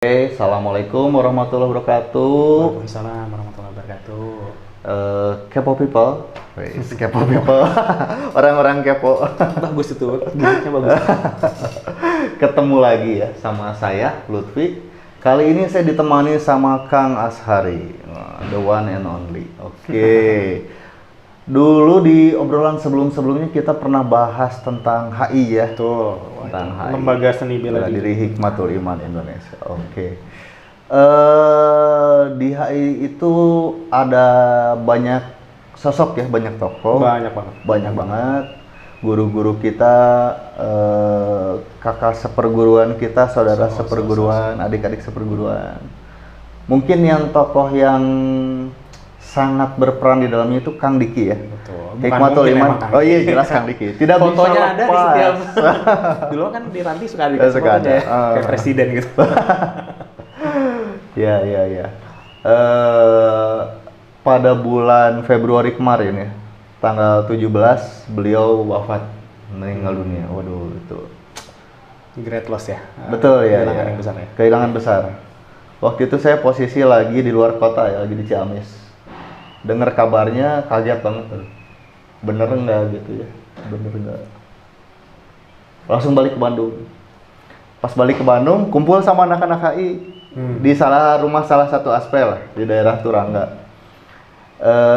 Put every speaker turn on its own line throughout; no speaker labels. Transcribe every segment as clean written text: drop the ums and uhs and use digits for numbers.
Assalamualaikum warahmatullahi wabarakatuh.
Waalaikumsalam warahmatullahi wabarakatuh.
Kepo people, kepo people, orang-orang kepo.
Bagus itu, gimmicknya bagus.
Ketemu lagi ya sama saya Lutfi. Kali ini saya ditemani sama Kang Ashari, the one and only. Oke. Dulu di obrolan sebelum-sebelumnya kita pernah bahas tentang HI ya.
Tuh,
Tentang HI.
Lembaga Seni Bela
Diri Hikmatul Iman Indonesia. Oke. Di HI itu ada banyak sosok ya, banyak tokoh.
Banyak banget.
Banyak banget. Guru-guru kita, kakak seperguruan kita, saudara seperguruan, adik-adik seperguruan. Mungkin yang tokoh yang sangat berperan di dalamnya itu Kang Diki ya.
Betul.
Hikmatul Iman. Oh iya jelas Kang Diki. Tidak
Fotonya
bisa
ada di
lepas.
setiap. Dulu kan di Ranti suka ada
Suka ada.
ya, kayak presiden gitu.
Ya. Pada bulan Februari kemarin ya, tanggal 17 beliau wafat, meninggal dunia. Waduh itu.
Great loss ya.
Betul ya.
Kehilangan
Ya.
yang besar ya.
Kehilangan besar. Waktu itu saya posisi lagi di luar kota ya, lagi di Ciamis. Dengar kabarnya kaget banget tuh. Bener enggak gitu ya? Bener enggak? Langsung balik ke Bandung. Pas balik ke Bandung, kumpul sama anak-anak HI di rumah salah satu aspel lah, di daerah Turangga.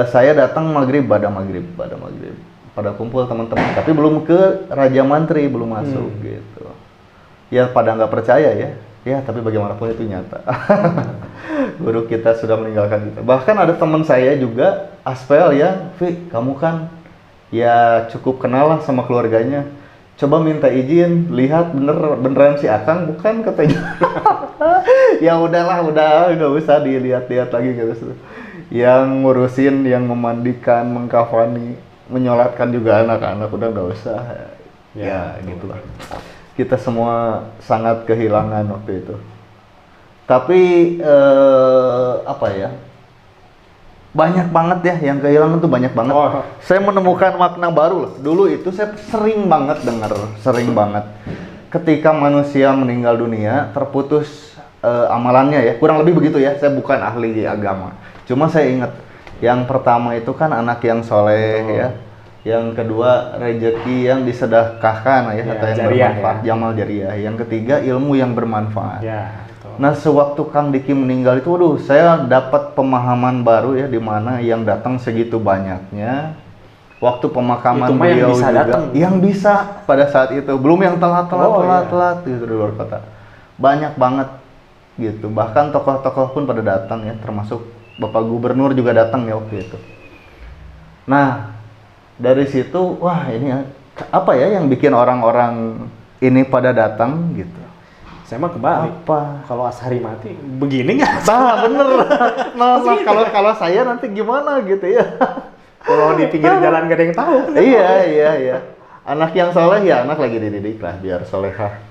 Saya datang maghrib. Pada kumpul teman-teman, tapi belum ke Raja Mantri, belum masuk gitu. Ya pada nggak percaya ya. Ya, tapi bagaimanapun itu nyata. Guru kita sudah meninggalkan kita. Bahkan ada teman saya juga, aspel ya, Vi, kamu kan ya cukup kenal lah sama keluarganya. Coba minta izin, lihat beneran si Akang bukan katanya. Ya udahlah, nggak usah dilihat-lihat lagi gitu. Yang ngurusin, yang memandikan, mengkafani, menyolatkan juga anak-anak udah nggak usah. Ya gitulah. Kita semua sangat kehilangan waktu itu. Tapi apa ya? Banyak banget ya yang kehilangan tuh banyak banget. Saya menemukan makna baru loh. Dulu itu saya sering banget ketika manusia meninggal dunia terputus amalannya ya. Kurang lebih begitu ya. Saya bukan ahli agama. Cuma saya ingat yang pertama itu kan anak yang soleh ya. Yang kedua rezeki yang disedekahkan ya, atau yang
jariah,
bermanfaat,
ya.
Jamal jariah. Yang ketiga ilmu yang bermanfaat.
Ya, betul.
Nah, sewaktu Kang Diki meninggal itu, waduh, saya dapat pemahaman baru ya, di mana yang datang segitu banyaknya. Waktu pemakaman beliau
yang bisa
juga yang bisa pada saat itu, belum yang telat gitu di luar kota. Banyak banget gitu. Bahkan tokoh-tokoh pun pada datang ya, termasuk Bapak Gubernur juga datang ya waktu itu. Nah, dari situ, wah ini apa ya yang bikin orang-orang ini pada datang gitu.
Saya mah kebalik.
Apa?
Kalau Ashari mati, begini nggak?
Nah, bener. Nah, kalau saya nanti gimana gitu ya.
Kalau di pinggir jalan gak ada yang tahu.
Iya. Anak yang soleh ya anak lagi dididik lah biar solehah.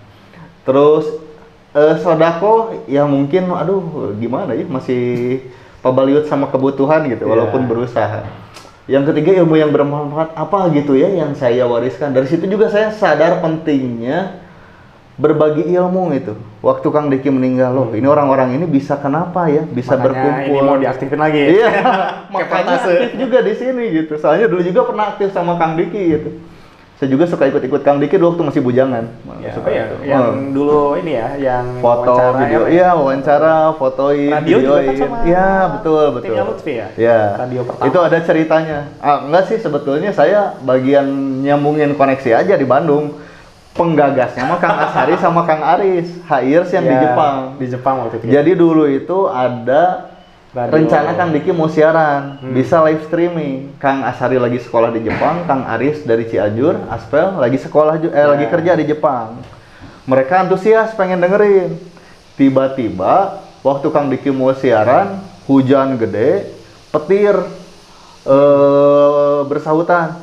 Terus sodako ya mungkin aduh gimana ya masih pabaliut sama kebutuhan gitu walaupun berusaha. Yang ketiga ilmu yang bermanfaat apa gitu ya yang saya wariskan. Dari situ juga saya sadar pentingnya berbagi ilmu itu. Waktu Kang Diki meninggal loh, ini orang-orang ini bisa kenapa ya? Bisa
makanya
berkumpul.
ini mau diaktifin lagi.
Iya, makanya aktif juga di sini gitu. Soalnya dulu juga pernah aktif sama Kang Diki gitu. Saya juga suka ikut-ikut Kang Diki dulu waktu masih bujangan.
Ya, suka ya, yang dulu ini ya, yang
foto video, iya wawancara, fotoin,
radio
videoin.
juga kan sama
Iya, betul.
timnya Lutfi ya?
Iya.
Radio pertama.
Itu ada ceritanya. Enggak sih sebetulnya saya bagian nyambungin koneksi aja di Bandung. Penggagasnya mah Kang Ashari sama Kang Aris, HIRS yang di Jepang.
Di Jepang waktu itu.
Jadi dulu itu ada rencana Kang Diki mau siaran, bisa live streaming. Kang Ashari lagi sekolah di Jepang, Kang Aris dari Cianjur, Aspel lagi lagi kerja di Jepang. Mereka antusias pengen dengerin. Tiba-tiba waktu Kang Diki mau siaran, hujan gede, petir bersahutan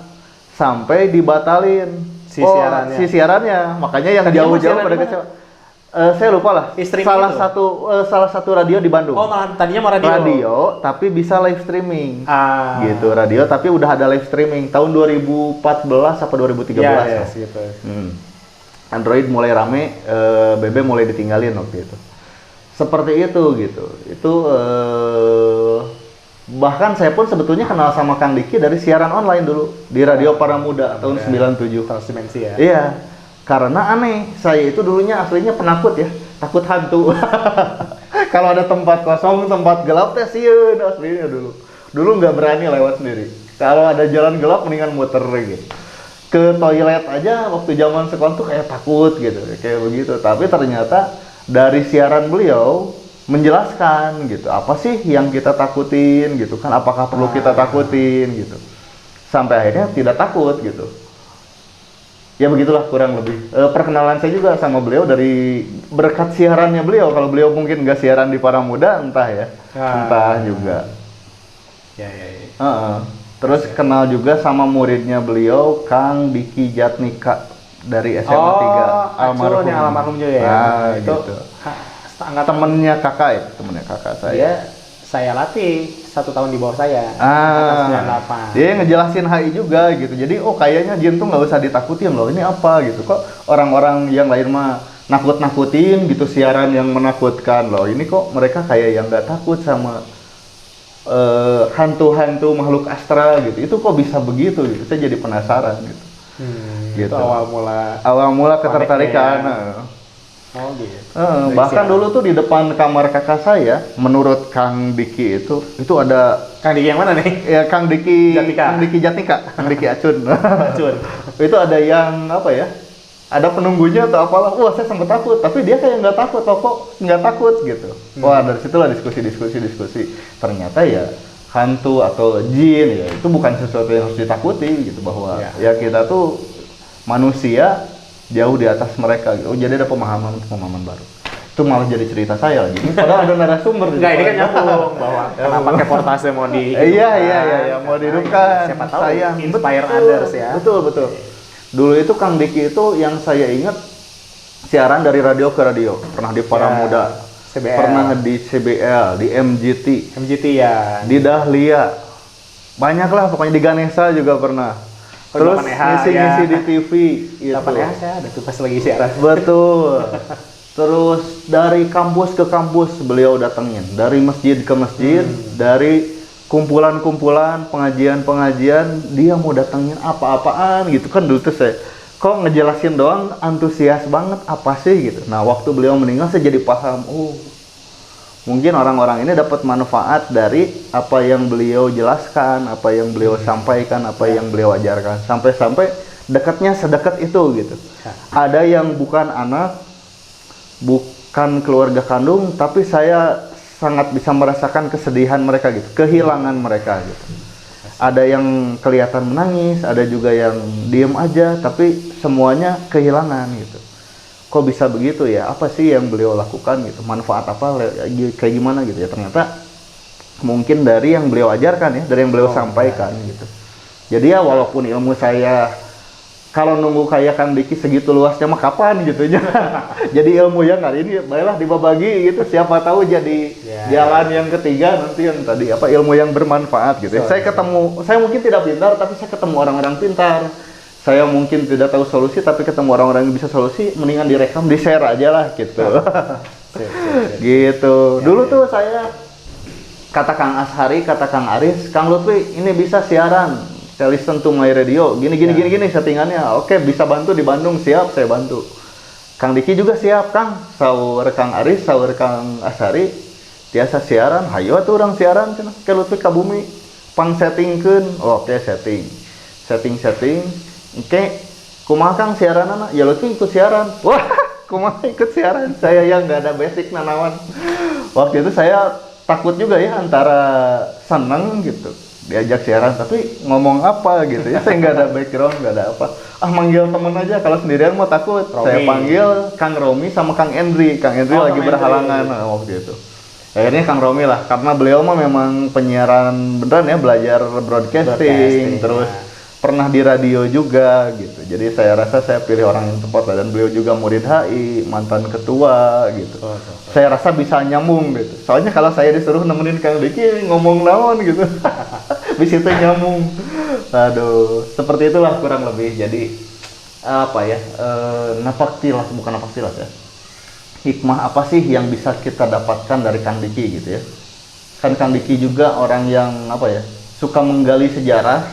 sampai dibatalin siarannya. Makanya yang jauh-jauh pada kecewa. Saya lupa lah. Salah satu radio di Bandung.
Oh, tadinya mau radio.
Radio, tapi bisa live streaming. Gitu, radio tapi udah ada live streaming tahun 2014 apa 2013.
Ya, gitu.
Android mulai rame, BB mulai ditinggalin waktu itu. seperti itu gitu. Itu bahkan saya pun sebetulnya kenal sama Kang Diki dari siaran online dulu di Radio Paramuda tahun 97.
Transdimensi ya.
Iya, karena aneh, saya itu dulunya aslinya penakut ya, takut hantu. Kalau ada tempat kosong, tempat gelap teh sieun aslinya dulu. Dulu nggak berani lewat sendiri. Kalau ada jalan gelap mendingan muter gitu. Ke toilet aja waktu zaman sekolah tuh kayak takut gitu, kayak begitu. Tapi ternyata dari siaran beliau menjelaskan gitu, apa sih yang kita takutin gitu kan, apakah perlu kita takutin gitu. Sampai akhirnya tidak takut gitu. Ya begitulah kurang lebih. Perkenalan saya juga sama beliau dari berkat siarannya beliau. Kalau beliau mungkin nggak siaran di Paramuda, entah ya, entah juga.
Ya.
Terus kenal juga sama muridnya beliau, Kang Diki Jatnika dari SMA 3.
Almarhum. Yang almarhum juga ya.
Nah,
itu
gitu. Temennya kakak ya, temennya kakak saya.
Dia saya latih 1 tahun di bawah saya.
Dia ngejelasin HI juga gitu. Jadi kayaknya jin tuh nggak usah ditakutin loh. Ini apa gitu kok orang-orang yang lain mah nakut-nakutin gitu, siaran yang menakutkan loh. Ini kok mereka kayak yang nggak takut sama hantu-hantu makhluk astral gitu. Itu kok bisa begitu gitu. Saya jadi penasaran gitu.
Gitu. Itu
awal mula ketertarikan.
Oh gitu.
Bahkan dulu tuh di depan kamar kakak saya, menurut Kang Diki itu ada
Kang Diki yang mana nih?
Ya Kang Diki
Jatnika.
Kang Diki Jatnika, Kang Diki Acun.
Acun.
Itu ada yang apa ya? Ada penunggunya atau apalah. Wah, saya sempat takut, tapi dia kayak nggak takut, kok nggak takut gitu. Wah, dari situlah diskusi. Ternyata ya hantu atau jin ya itu bukan sesuatu yang harus ditakuti gitu, bahwa ya kita tuh manusia jauh di atas mereka gitu. Jadi ada pemahaman baru. Itu malah jadi cerita saya lagi. Ini padahal ada narasumber.
Enggak, ini kan nyambung bahwa kenapa keportase mau di
Iya, mau dihidupkan.
Siapa tahu
sayang
inspire others ya.
Betul. Dulu itu Kang Diki itu yang saya ingat siaran dari radio ke radio. Pernah di Paramuda,
CBL.
Pernah di CBL, di MGT
ya.
Di Dahlia. Banyak lah pokoknya, di Ganesha juga pernah. Terus ngisi-ngisi di TV gitu.
8EH ada tuh pas lagi siaran.
Betul. Terus dari kampus ke kampus beliau datengin, dari masjid ke masjid, dari kumpulan-kumpulan, pengajian-pengajian, dia mau datengin apa-apaan gitu kan. Dulu tuh saya kok ngejelasin doang antusias banget, apa sih gitu. Nah, waktu beliau meninggal saya jadi paham, mungkin orang-orang ini dapat manfaat dari apa yang beliau jelaskan, apa yang beliau sampaikan, apa yang beliau ajarkan. Sampai-sampai dekatnya sedekat itu gitu. Ada yang bukan anak, bukan keluarga kandung, tapi saya sangat bisa merasakan kesedihan mereka gitu, kehilangan mereka gitu. Ada yang kelihatan menangis, ada juga yang diem aja, tapi semuanya kehilangan gitu. Kok bisa begitu ya? Apa sih yang beliau lakukan gitu? Manfaat apa? Kayak gimana gitu ya? Ternyata mungkin dari yang beliau ajarkan ya, dari yang beliau sampaikan gitu. Jadi ya walaupun ilmu saya kalau nunggu kayak Kang Diki segitu luasnya mah kapan gitu ya. Jadi ilmu yang kali ini baiklah dibagi gitu, siapa tahu jadi jalan yang ketiga nanti yang tadi apa, ilmu yang bermanfaat gitu. Saya mungkin tidak pintar tapi saya ketemu orang-orang pintar. Saya mungkin tidak tahu solusi tapi ketemu orang-orang yang bisa solusi, mendingan direkam, di-share aja lah gitu. Gitu. Dulu tuh saya kata Kang Ashari, kata Kang Aris, Kang Lutfi ini bisa siaran. Saya listen to my radio, gini settingannya. Oke, bisa bantu di Bandung, siap, saya bantu. Kang Diki juga siap, Kang. Saur Kang Aris, saur Kang Ashari. Tiasa siaran, hayo tuh orang siaran cenah ke Lutfi ka bumi. Pang settingkeun. Oke, setting. Oke, kumaha Kang siaranana? Ya Lutfi ikut siaran. Wah, kumaha ikut siaran? Saya yang nggak ada basic nanawan. Waktu itu saya takut juga ya, antara seneng gitu diajak siaran tapi ngomong apa gitu ya, saya nggak ada background, nggak ada apa, manggil temen aja, kalau sendirian mau takut. Saya panggil Kang Romi sama Kang Endri lagi berhalangan waktu itu. Akhirnya Kang Romi lah, karena beliau mah memang penyiaran beneran ya, belajar broadcasting terus pernah di radio juga gitu. Jadi saya rasa saya pilih orang yang tepat lah, dan beliau juga murid HI, mantan ketua gitu. Saya rasa bisa nyambung gitu. Soalnya kalau saya disuruh nemenin Kang Diki ngomong naon gitu. Bisa itu nyambung. Aduh, seperti itulah kurang lebih. Jadi apa ya? Napaktilas, bukan napaktilas ya. hikmah apa sih yang bisa kita dapatkan dari Kang Diki gitu ya. Kan Kang Diki juga orang yang apa ya, suka menggali sejarah,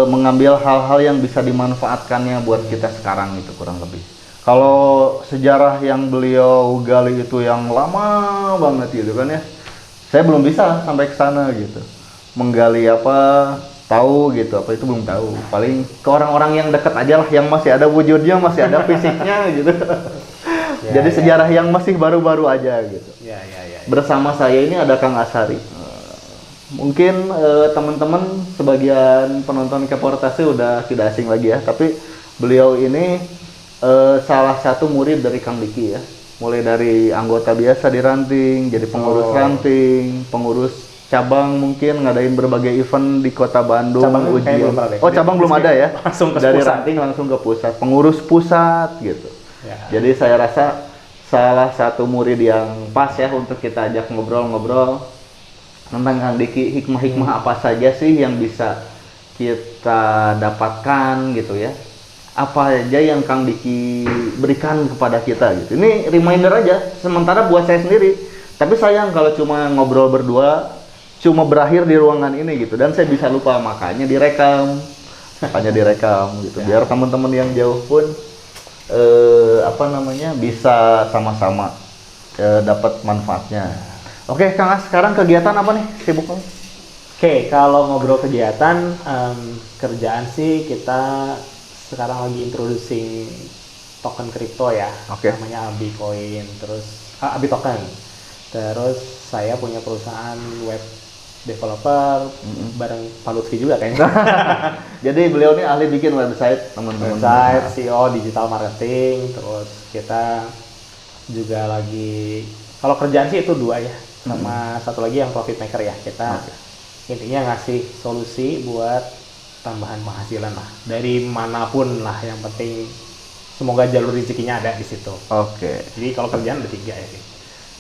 mengambil hal-hal yang bisa dimanfaatkannya buat kita sekarang itu kurang lebih. Kalau sejarah yang beliau gali itu yang lama banget gitu kan ya, saya belum bisa sampai ke sana gitu. Menggali apa, tahu gitu, apa itu belum tahu. Paling ke orang-orang yang dekat aja lah, yang masih ada wujudnya, masih ada fisiknya gitu. Jadi sejarah yang masih baru-baru aja gitu.
Ya.
Bersama saya ini ada Kang Ashari. Mungkin teman-teman sebagian penonton Keportase udah tidak asing lagi ya, tapi beliau ini salah satu murid dari Kang Diki ya. Mulai dari anggota biasa di ranting, jadi pengurus ranting, pengurus cabang, mungkin ngadain berbagai event di Kota Bandung.
Cabang kayak belum ada deh.
Oh, cabang belum ada ya.
Langsung ke
dari
pusat.
ranting langsung ke pusat, pengurus pusat gitu.
Ya.
Jadi saya rasa salah satu murid yang pas ya untuk kita ajak ngobrol-ngobrol tentang Kang Diki, hikmah-hikmah apa saja sih yang bisa kita dapatkan gitu ya. Apa aja yang Kang Diki berikan kepada kita gitu. Ini reminder aja sementara buat saya sendiri. Tapi sayang kalau cuma ngobrol berdua, cuma berakhir di ruangan ini gitu, dan saya bisa lupa, makanya direkam gitu. Biar teman-teman yang jauh pun bisa sama-sama dapat manfaatnya. Oke, Kang As, sekarang kegiatan apa nih sibuk kamu?
Oke, kalau ngobrol kegiatan, kerjaan sih kita sekarang lagi introducing token kripto ya.
Oke.
Namanya Abi Coin, terus Abi Token. Terus saya punya perusahaan web developer bareng Pak Lutfi juga kayaknya.
Jadi beliau ini ahli bikin website, teman-teman.
Website, CEO digital marketing, terus kita juga lagi, kalau kerjaan sih itu dua ya, sama satu lagi yang profit maker ya. Kita intinya ngasih solusi buat tambahan penghasilan lah, dari manapun lah, yang penting semoga jalur rezekinya ada di situ.
Oke.
Jadi kalau kerjaan ada 3 ya sih.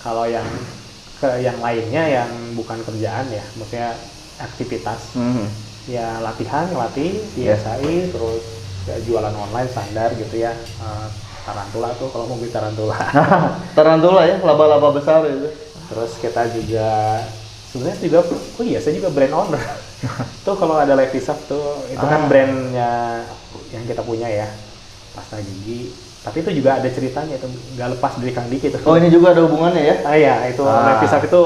Kalau yang lainnya yang bukan kerjaan ya, maksudnya aktivitas, ya ngelatih, biasai, terus ya jualan online standar gitu ya. Tarantula tuh kalau mau beli tarantula.
Tarantula ya, laba-laba besar itu.
Terus kita juga sebenarnya juga, saya juga brand owner. Tuh kalau ada Levisap tuh, itu kan brandnya yang kita punya ya, pasta gigi. Tapi itu juga ada ceritanya, itu nggak lepas dari Kang Diki tuh.
Oh, ini juga ada hubungannya ya?
Iya, itu Levisap itu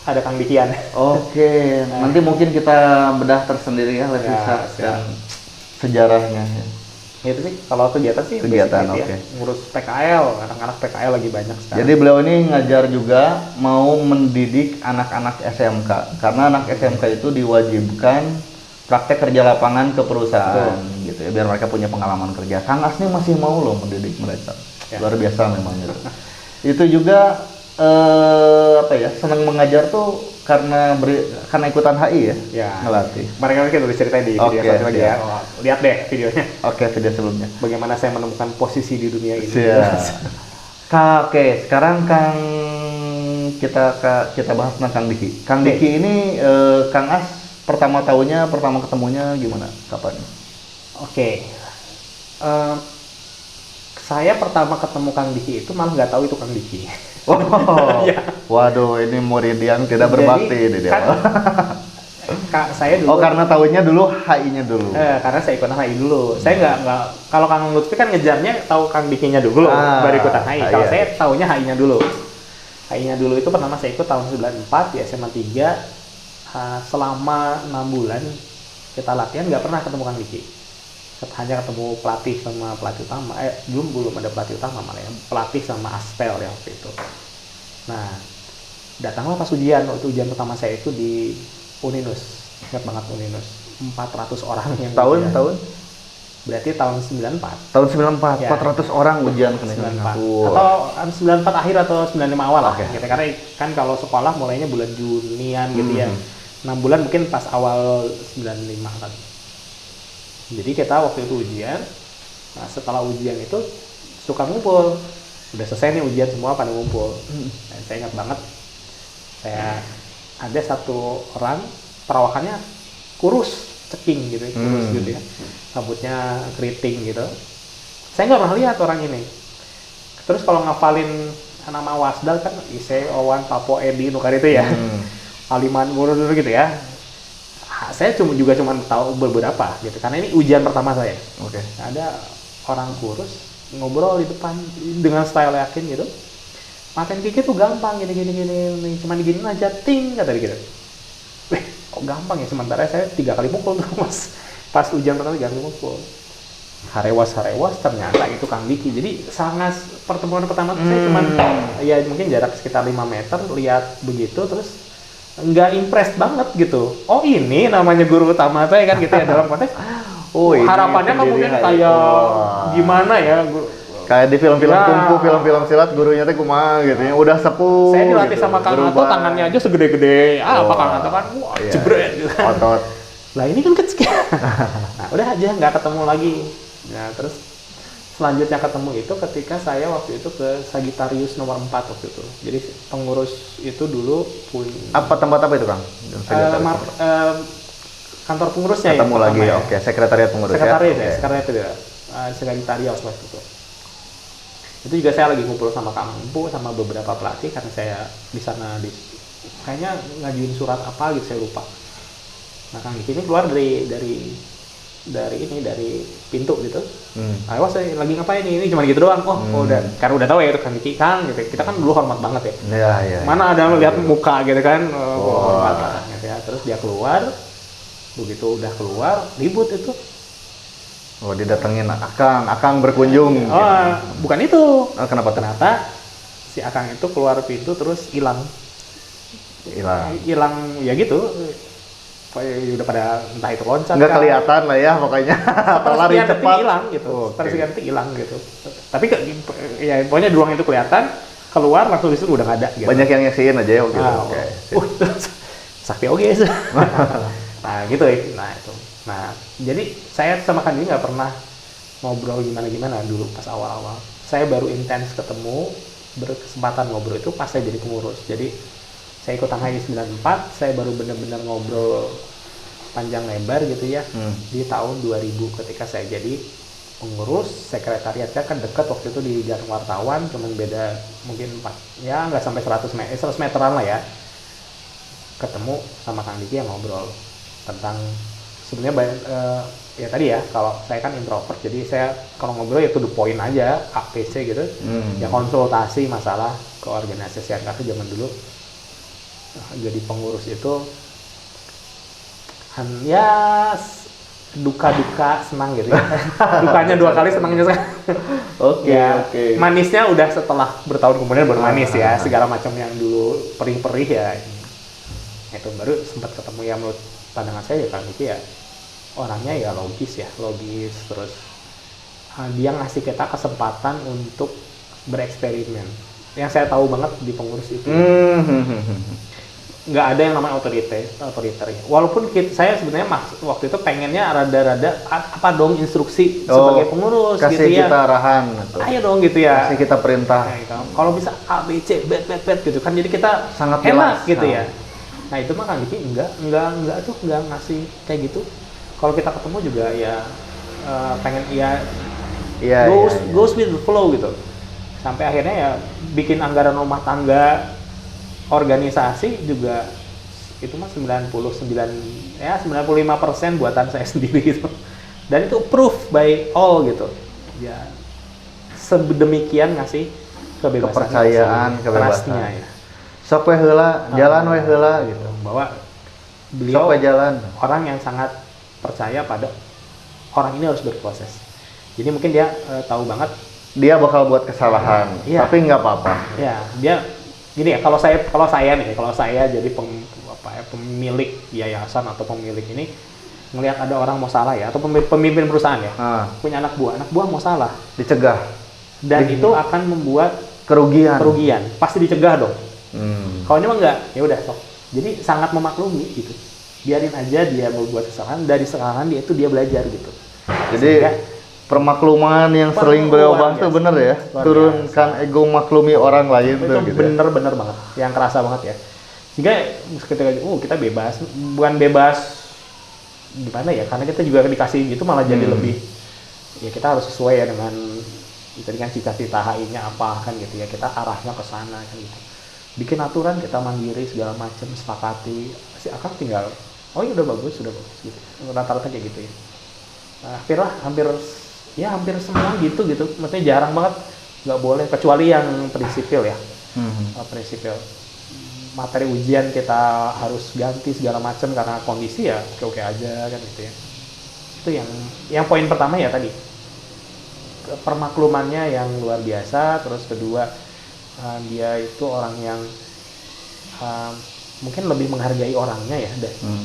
ada Kang Dikian.
Oke, nanti mungkin kita bedah tersendiri ya Levisap dan sejarahnya.
Ya, itu sih kalau kegiatan sih
kegiatan
oke. Ya. Ngurus PKL, anak-anak PKL lagi banyak sekarang.
Jadi beliau ini ngajar juga, mau mendidik anak-anak SMK, karena anak SMK itu diwajibkan praktek kerja lapangan ke perusahaan. Gitu ya, biar mereka punya pengalaman kerja. Kang As nih masih mau loh mendidik mereka. Luar biasa memang gitu. Itu juga senang mengajar tuh karena ikutan HI ya, ngelatih.
Mereka kita udah ceritain di video satu lagi ya. Lihat deh videonya.
Oke, video sebelumnya.
Bagaimana saya menemukan posisi di dunia ini.
Oke, sekarang kita bahas tentang Kang Diki. Kang Diki ini Kang As pertama ketemunya gimana? Kapan?
Oke. Saya pertama ketemu Kang Diki itu malah nggak tahu itu Kang Diki.
Oh, waduh, ini murid yang tidak berbakti ini dia.
Saya dulu.
Oh, karena tahunya dulu HI-nya dulu.
Karena saya ikutan HI dulu. Saya nggak kalau Kang Lutfi kan ngejarnya tahu Kang Dikinya dulu, baru ikutan HI. Kalau saya tahunya HI-nya dulu. HI-nya dulu itu pertama saya ikut tahun 94 di SMA 3. Selama 6 bulan kita latihan, nggak pernah ketemu Kang Diki. Hanya ketemu pelatih sama pelatih utama. Belum ada pelatih utama malah ya. Pelatih sama Aspel ya waktu itu. Nah, datanglah pas ujian. Waktu ujian pertama saya itu di Uninus. Ingat banget Uninus. 400 orang yang
tahun?
Berarti tahun 94.
Tahun 94,
ya.
400 orang ujian kena.
94. Atau 94 akhir atau 95 awal lah. Gitu. Karena kan kalau sekolah mulainya bulan Junian gitu ya. 6 bulan mungkin pas awal 95 kan. Jadi kita waktu itu ujian, nah setelah ujian itu suka ngumpul. Udah selesai nih ujian, semua pada ngumpul. Dan saya ingat banget, saya ada satu orang perawakannya kurus, ceking gitu, kurus gitu ya. Rambutnya keriting gitu. Saya nggak pernah lihat orang ini. Terus kalau ngafalin nama Wasdal kan Ise, Owan, Papo, Edi, Nukar itu ya. Aliman Guru gitu ya. Saya cuma tahu beberapa gitu karena ini ujian pertama saya.
Oke.
Ada orang kurus ngobrol di depan dengan style yakin gitu. Matiin gigi tuh gampang gini cuma diginin aja ting kata dia gitu. Kok gampang ya, sementara saya 3 kali mukul tuh Mas. Pas ujian pertama 3 kali mukul. Harewas ternyata itu Kang Diki. Jadi sangat pertemuan pertama tuh saya cuman ya mungkin jarak sekitar 5 meter lihat begitu terus nggak impressed banget gitu. Oh ini namanya guru utama saya kan gitu ya dalam konteks. Harapannya kan mungkin kayak gimana ya?
Kayak di film-film kungfu, film-film silat gurunya teh kumaha gitu ya. Udah sepuh.
Saya dilatih
gitu.
sama Kang Ato, tangannya aja segede-gede. Apa Kang Ato kan? Wah, jebret gitu.
Otot.
Lah ini kan kecil. Nah, udah aja nggak ketemu lagi. Nah, terus selanjutnya ketemu itu ketika saya waktu itu ke Sagittarius nomor 4 waktu itu. Jadi pengurus itu dulu punya
tempat apa itu Kang?
kantor pengurusnya
ketemu
ya.
Ketemu lagi, oke. Sekretariat pengurus
sekretariat
ya.
Sekretariat itu ya. Sagittarius waktu itu. Itu juga saya lagi ngumpul sama Kang Empu sama beberapa pelatih karena saya di sana kayaknya ngajuin surat apa gitu saya lupa. Nah Kang Diki ini keluar dari pintu gitu. Awas saya lagi ngapain ini cuma gitu doang. Udah karena udah tahu ya itu Kang Diki kan gitu. Kita kan dulu hormat banget ya.
Iya.
Mana ada melihat muka gitu kan. Hormat banget gitu ya. Terus dia keluar. Begitu udah keluar ribut itu.
Didatengin Akang berkunjung.
Bukan itu.
Kenapa?
Ternyata si Akang itu keluar pintu terus hilang ya gitu. Udah pada entah itu loncat.
Nggak kelihatan lah ya pokoknya.
Lari cepat hilang gitu. Sepersekian detik hilang gitu. Tapi ya pokoknya di ruang itu kelihatan. Keluar langsung disuruh udah nggak ada. Gitu.
Banyak yang nyaksiin aja ya gitu.
Sakti oke. Nah gitu ya. Nah itu. Nah, jadi saya sama Kang Diki nggak pernah ngobrol gimana dulu pas awal-awal. Saya baru intens ketemu, berkesempatan ngobrol itu pas saya jadi pengurus. Jadi saya ikut HI 94, saya baru benar-benar ngobrol panjang lebar gitu ya di tahun 2000 ketika saya jadi pengurus. Sekretariatnya kan dekat waktu itu di Jalan Wartawan, cuman beda mungkin nggak sampai 100 meteran lah ya. Ketemu sama Kang Diki yang ngobrol tentang sebenarnya ya tadi ya kalau saya kan introvert jadi saya kalau ngobrol ya to the point aja APC gitu ya konsultasi masalah keorganisasian karena zaman dulu jadi pengurus itu ya duka senang gitu ya dukanya 2 kali senangnya sekali. Manisnya udah setelah bertahun kemudian baru manis ya segala macam yang dulu perih-perih ya itu baru sempat ketemu ya menurut pandangan saya ya Kang Diki ya orangnya ya logis terus dia ngasih kita kesempatan untuk bereksperimen yang saya tahu banget di pengurus itu nggak ada yang namanya otoriter ya. Walaupun saya sebenarnya waktu itu pengennya rada-rada apa dong instruksi sebagai pengurus
kasih
gitu ya
kita arahan gitu.
Ayo dong gitu ya
kasih kita perintah
gitu. Kalau bisa A B C bet gitu kan jadi kita
sangat
enak
jelas
gitu ya. Nah itu mah Kang Diki enggak tuh enggak ngasih kayak gitu. Kalau kita ketemu juga ya pengen goes with the flow gitu. Sampai akhirnya ya bikin anggaran rumah tangga organisasi juga itu mah 95% buatan saya sendiri gitu. Dan itu proof by all gitu. Ya sedemikian ngasih kebebasan
kebebasan. Sok we heula, jalan we heula gitu.
Bahwa beliau
jalan
orang yang sangat percaya pada orang ini harus berproses. Jadi mungkin dia tahu banget
dia bakal buat kesalahan, tapi nggak apa-apa.
Ya, dia gini ya, kalau saya jadi pemilik yayasan atau pemilik ini melihat ada orang mau salah ya atau pemimpin perusahaan ya, punya anak buah mau salah,
dicegah.
Dan itu akan membuat
kerugian.
Pasti dicegah dong. Kalau ini mah enggak, ya udah sok. Jadi sangat memaklumi gitu. Biarin aja dia membuat kesalahan, dari kesalahan dia belajar gitu.
Jadi permakluman yang sering beliau bahas itu bener ya, turunkan ego maklumi orang lain
itu gitu. Bener banget, yang kerasa banget ya. Jika ketika kita bebas, bukan bebas gimana ya, karena kita juga dikasih gitu malah jadi lebih ya kita harus sesuai ya dengan Tadi kan cita-cita HI-nya apa kan gitu ya, kita arahnya ke sana kan gitu. Bikin aturan kita mandiri segala macam, sepakati, si akang tinggal oh iya udah bagus gitu. Rata-rata kayak gitu ya. Nah, hampir semua gitu. Maksudnya jarang banget nggak boleh, kecuali yang prinsipil ya. Prinsipil materi ujian kita harus ganti segala macam karena kondisi ya oke aja kan gitu ya. Itu yang poin pertama ya tadi, permaklumannya yang luar biasa. Terus kedua, dia itu orang yang mungkin lebih menghargai orangnya ya.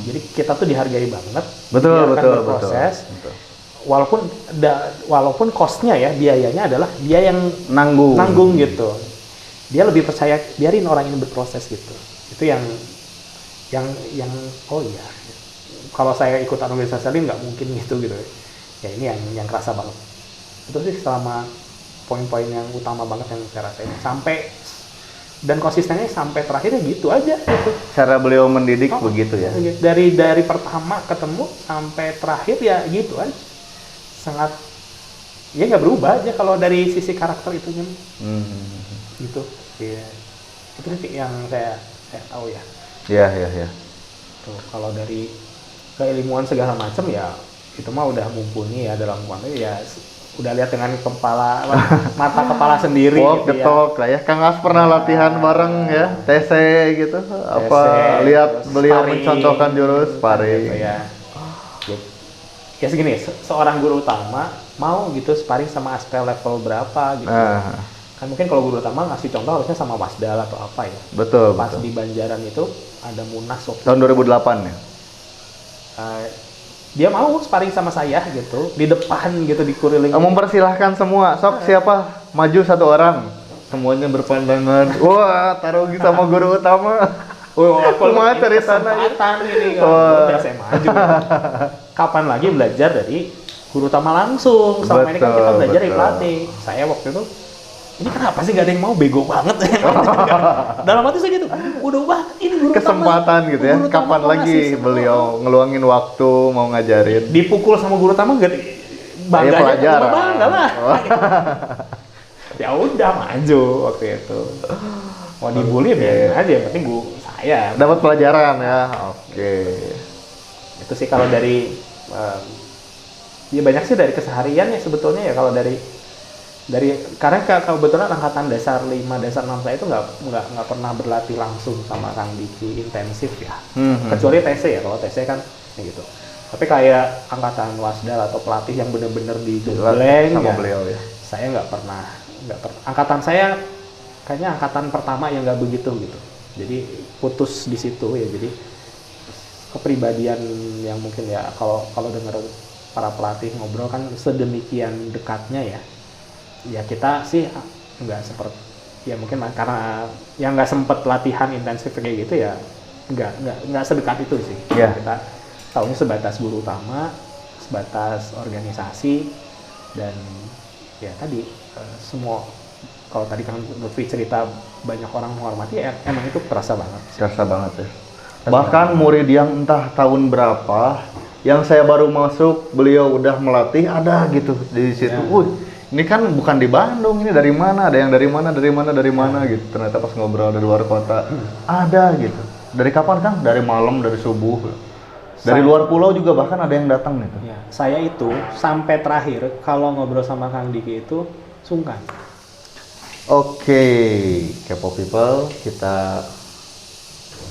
Jadi kita tuh dihargai banget,
betul
berproses. Betul. Walaupun cost-nya ya, biayanya adalah dia yang nanggung gitu. Dia lebih percaya biarin orang ini berproses gitu. Itu yang oh iya, kalau saya ikutan organisasi lain nggak mungkin gitu ya. Ini yang kerasa banget. Itu sih selama poin-poin yang utama banget yang saya rasain, sampai dan konsistennya sampai terakhirnya gitu aja gitu.
Cara beliau mendidik begitu ya.
Dari pertama ketemu sampai terakhir ya gitu aja. Sangat ya nggak berubah aja kalau dari sisi karakter itunya. Gitu. Ya. Itu sih yang saya tahu ya.
Iya.
Tuh, kalau dari keilmuan segala macam ya itu mah udah mumpuni ya dalam konteks ya. Udah lihat dengan mata kepala sendiri gitu
ketok lah ya. Kang As pernah latihan bareng ya, TC gitu. Lihat beliau mencontohkan jurus sparring.
Gitu, ya segini, seorang guru utama mau gitu sparring sama aspel level berapa gitu. Kan mungkin kalau guru utama ngasih contoh harusnya sama Wasdal atau apa ya.
Betul.
Pas di Banjaran itu ada Munas
tahun 2008 ya.
Dia mau sparring sama saya gitu di depan gitu di kuriling.
Mempersilahkan semua, sok siapa maju satu orang, semuanya berpandangan. Wah, taruh sama guru utama.
Cuma dari sana ini udah saya maju. Kapan lagi belajar dari guru utama langsung? Selama ini kan kita belajar dari pelatih. Saya waktu itu ini kenapa sih gak ada yang mau, bego banget. Dalam hati saya gitu, udah banget ini guru
kesempatan
utama,
gitu ya, kapan lagi beliau ngeluangin waktu mau ngajarin.
Dipukul sama guru utama gak bangga
pelajaran.
Bangga lah. Ya udah maju waktu itu. Mau dibully biarin aja, yang penting saya
dapat pelajaran ya. Oke.
Itu sih kalau dari ya banyak sih dari keseharian ya sebetulnya ya. Kalau dari karena kebetulan angkatan dasar 5, dasar 6 saya itu nggak pernah berlatih langsung sama Kang Diki intensif ya. Kecuali TC ya, kalau TC kan gitu. Tapi kayak angkatan Wasdal atau pelatih yang benar-benar digembleng
sama
ya,
beliau ya.
Saya nggak pernah. Angkatan saya kayaknya angkatan pertama yang nggak begitu gitu. Jadi putus di situ ya. Jadi kepribadian yang mungkin ya kalau dengar para pelatih ngobrol kan sedemikian dekatnya ya. Ya kita sih nggak seperti ya mungkin karena yang nggak sempet latihan intensif kayak gitu ya nggak sedekat itu sih. Kita tahunya sebatas guru utama, sebatas organisasi, dan ya tadi semua. Kalau tadi kan Lutfi cerita banyak orang menghormati, emang itu terasa banget.
Terasa banget ya. Bahkan murid yang entah tahun berapa, yang saya baru masuk beliau udah melatih ada gitu di situ. Ini kan bukan di Bandung, ini dari mana? Ada yang dari mana gitu. Ternyata pas ngobrol dari luar kota, ada gitu. Dari kapan Kang? Dari malam, dari subuh. Dari luar pulau juga bahkan ada yang datang gitu.
Ya, saya itu sampai terakhir kalau ngobrol sama Kang Diki itu sungkan.
Oke, Kepo People, kita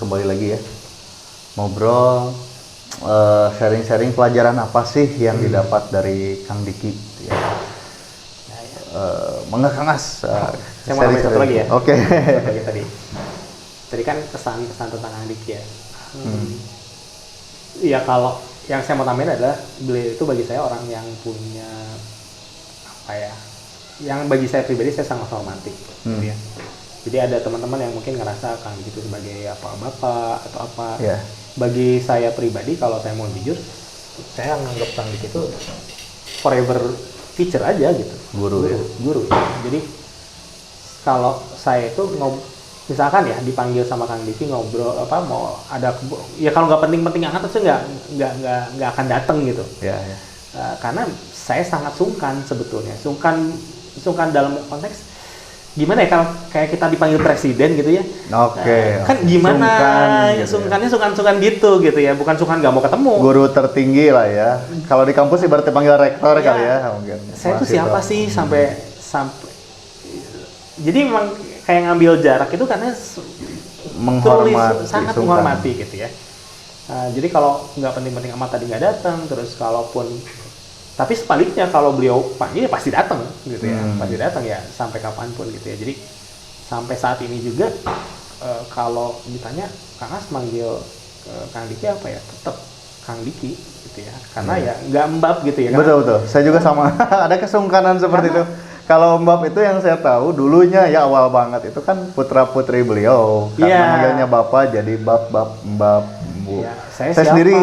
kembali lagi ya. Ngobrol, sharing-sharing pelajaran apa sih yang didapat dari Kang Diki gitu ya. Mangga Kang As.
Saya mau nambahin satu lagi ya.
Oke.
Tadi kan kesan tentang Kang Diki ya. Iya, kalau yang saya mau tambahin adalah beliau itu bagi saya orang yang punya apa ya? Yang bagi saya pribadi saya sangat hormati. Gitu ya. Jadi ada teman-teman yang mungkin ngerasa Kang Diki itu sebagai apa bapak atau apa. Bagi saya pribadi kalau saya mau jujur, saya menganggap Kang Diki itu forever teacher aja gitu. Guru. Jadi kalau saya itu misalkan ya dipanggil sama Kang Diki ngobrol apa mau ada ya kalau nggak penting-penting amat itu nggak akan datang gitu. Karena saya sangat sungkan sebetulnya. sungkan dalam konteks gimana ya, kalau kayak kita dipanggil presiden gitu ya.
Oke.
Kan gimana
gitu
sungkannya sungkan gitu ya, bukan sungkan nggak mau ketemu.
Guru tertinggi lah ya. Kalau di kampus ibaratnya panggil rektor
Iya.
kali ya mungkin.
Saya tuh siapa sih sampai jadi memang kayak ngambil jarak itu karena
menghormati,
sangat
sungkan.
menghormati gitu ya. Jadi kalau nggak penting-penting amat tadi nggak datang, terus kalaupun tapi sebaliknya kalau beliau panggil ya pasti datang gitu ya, pasti datang ya sampai kapanpun gitu ya. Jadi sampai saat ini juga kalau ditanya Kang As manggil Kang Diki apa ya, tetap Kang Diki gitu ya, karena ya nggak mbab gitu ya.
Betul. Saya juga sama. Ada kesungkanan seperti itu. Kalau mbab itu yang saya tahu dulunya ya awal banget itu kan putra putri beliau. Karena manggilnya bapak jadi mbab.
Ya,
saya sendiri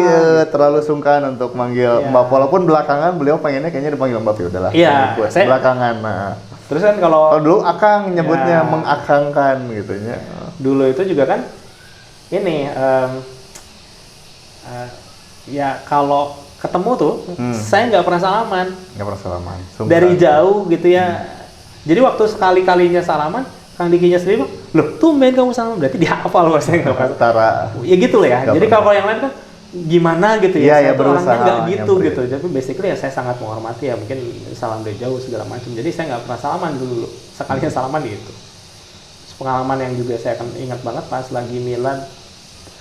terlalu sungkan untuk manggil mbak, walaupun belakangan beliau pengennya kayaknya dipanggil mbak, ya udahlah.
Iya,
belakangan. Nah.
Terus kan kalau
dulu akang nyebutnya mengakangkan gitu ya.
Dulu itu juga kan ini ya kalau ketemu tuh saya nggak pernah salaman.
Nggak pernah salaman. Sungkan.
Dari jauh gitu ya. Jadi waktu sekali-kalinya salaman, Kang Dikinya sendiri, loh tumben kamu salaman, berarti dihafal loh, saya nggak pernah.
Tara.
Ya gitu lah ya. Jadi kalau yang lain kan gimana gitu ya, saya tuh orangnya nggak gitu
nyamperin.
gitu. Tapi basically ya saya sangat menghormati ya, mungkin salam dari jauh segala macam. Jadi saya nggak pernah salaman dulu. Sekalinya salaman gitu. Pengalaman yang juga saya akan ingat banget pas lagi Milan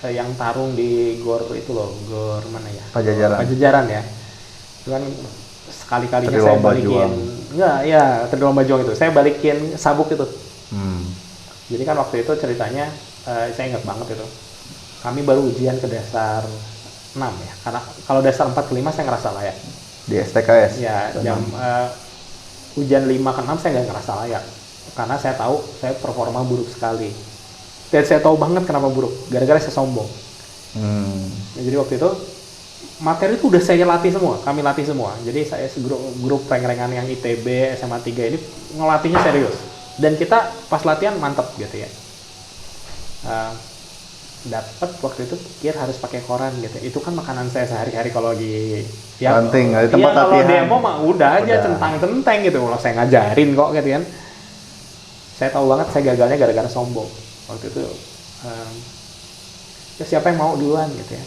yang tarung di gor itu loh, gor mana ya? Pajajaran ya. Itu kan sekali-kalinya saya balikin, enggak ya, terlomba juang itu. Saya balikin sabuk itu. Jadi kan waktu itu ceritanya saya ingat banget itu. Kami baru ujian ke dasar 6 ya. Karena kalau dasar 4 ke 5 saya ngerasa layak.
Di STKS.
Ya, ujian 5 ke 6 saya nggak ngerasa layak. Karena saya tahu saya performa buruk sekali. Dan saya tahu banget kenapa buruk, gara-gara saya sombong. Jadi waktu itu materi itu udah saya latih semua, kami latih semua. Jadi saya grup rank-rankan yang ITB, SMA 3 ini ngelatihnya serius. Dan kita pas latihan mantep gitu ya. Dapat waktu itu pikir harus pakai koran gitu. Itu kan makanan saya sehari-hari kalau di
penting di tempat latihan.
Kalau demo mah udah aja centang-centeng gitu. Kalau saya ngajarin kok gitu kan. Saya tahu banget saya gagalnya gara-gara sombong. Waktu itu ya siapa yang mau duluan gitu ya,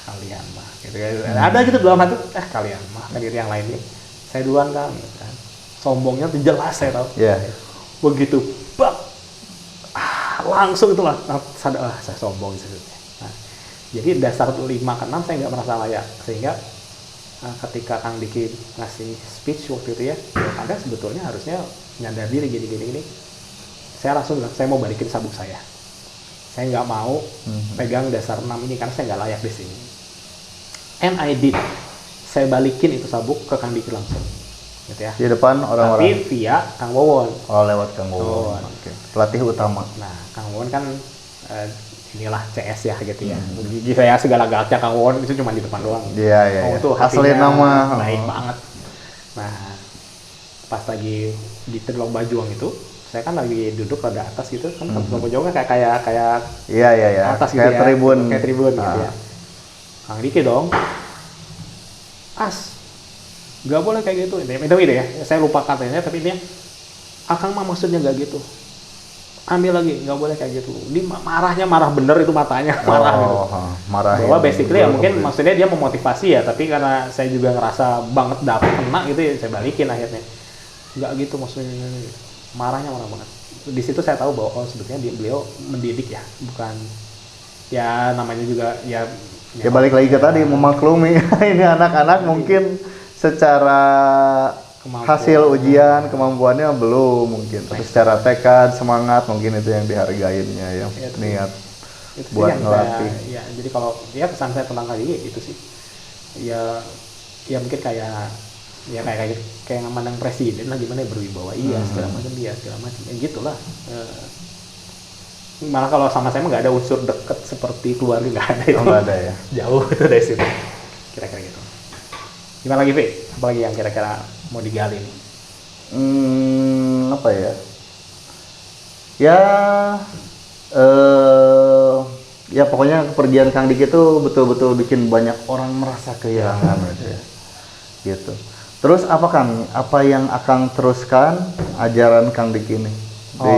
kalian mah gitu kan. Ada gitu dalam hati, kalian mah kan yang lainnya, saya duluan kan gitu kan. Sombongnya tuh jelas saya tahu. Begitu bak langsung itulah sadar, saya sombong gitu. Nah, jadi dasar 5 ke 6 saya nggak merasa layak, sehingga ketika Kang Diki ngasih speech waktu itu ya, Anda sebetulnya harusnya nyadar diri gini. Saya langsung bilang, saya mau balikin sabuk saya. Saya nggak mau pegang dasar 6 ini karena saya nggak layak di sini. And I did. Saya balikin itu sabuk ke Kang Diki langsung. Gitu ya.
Di depan orang-orang.
Tapi via Kang Wawon.
Oh, lewat Kang Wawon. Oke. Pelatih utama.
Nah, Kang Wawon kan inilah CS ya gitu ya. Gigi saya segala galaknya Kang Wawon itu cuma di depan doang.
Iya.
Itu
asli nama
baik banget. Nah, pas lagi di lomba juang itu, saya kan lagi duduk pada atas gitu kan, lomba juangnya kayak
iya.
atas gitu
kayak
ya,
tribun
gitu ya. Kang Diki dong, As, nggak boleh kayak gitu. Itu ya, saya lupa katanya, tapi dia, Akang mah maksudnya nggak gitu. Ambil lagi, nggak boleh kayak gitu. Dia marah bener itu matanya, marah gitu.
Marah.
Bahwa basically ya mungkin maksudnya dia memotivasi ya, tapi karena saya juga ngerasa banget dapet kena gitu ya, saya balikin akhirnya. Nggak gitu maksudnya. Marah banget. Di situ saya tahu bahwa sebetulnya beliau mendidik ya, bukan ya namanya juga ya
balik lagi ke tadi memaklumi ini anak-anak mungkin secara hasil ujian kemampuannya belum mungkin, tapi secara tekad, semangat mungkin itu yang dihargainya ya, niat
itu
buat ngelatih.
Jadi kalau ya pesan saya tentang kali itu sih ya mungkin kayak memandang presiden lah, gimana ya, berwibawa segala macam ya gitulah. Malah kalau sama saya mah nggak ada unsur deket seperti keluarga, nggak ada itu.
Nggak ada ya,
jauh itu dari situ, kira-kira gitu. Gimana lagi, Vi? Apalagi yang kira-kira mau digali nih?
Apa ya? Ya pokoknya kepergian Kang Diki itu betul-betul bikin banyak orang merasa kehilangan gitu. Terus apa Kang? Apa yang Akang teruskan ajaran Kang Dik ini? Di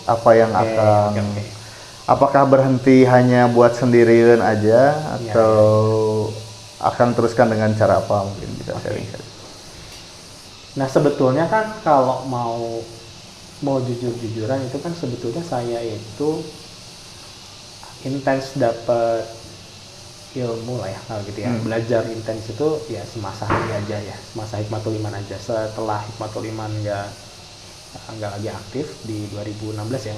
apa yang Akang apakah berhenti hanya buat sendirian aja atau Akang teruskan dengan cara apa, mungkin bisa sharing.
Nah, sebetulnya kan kalau mau jujur-jujuran itu kan sebetulnya saya itu intens dapat ilmu lah ya kalau gitu ya. Belajar intens itu ya semasa ini aja ya, semasa Hikmatul Iman aja. Setelah Hikmatul Iman nggak lagi aktif di 2016 ya,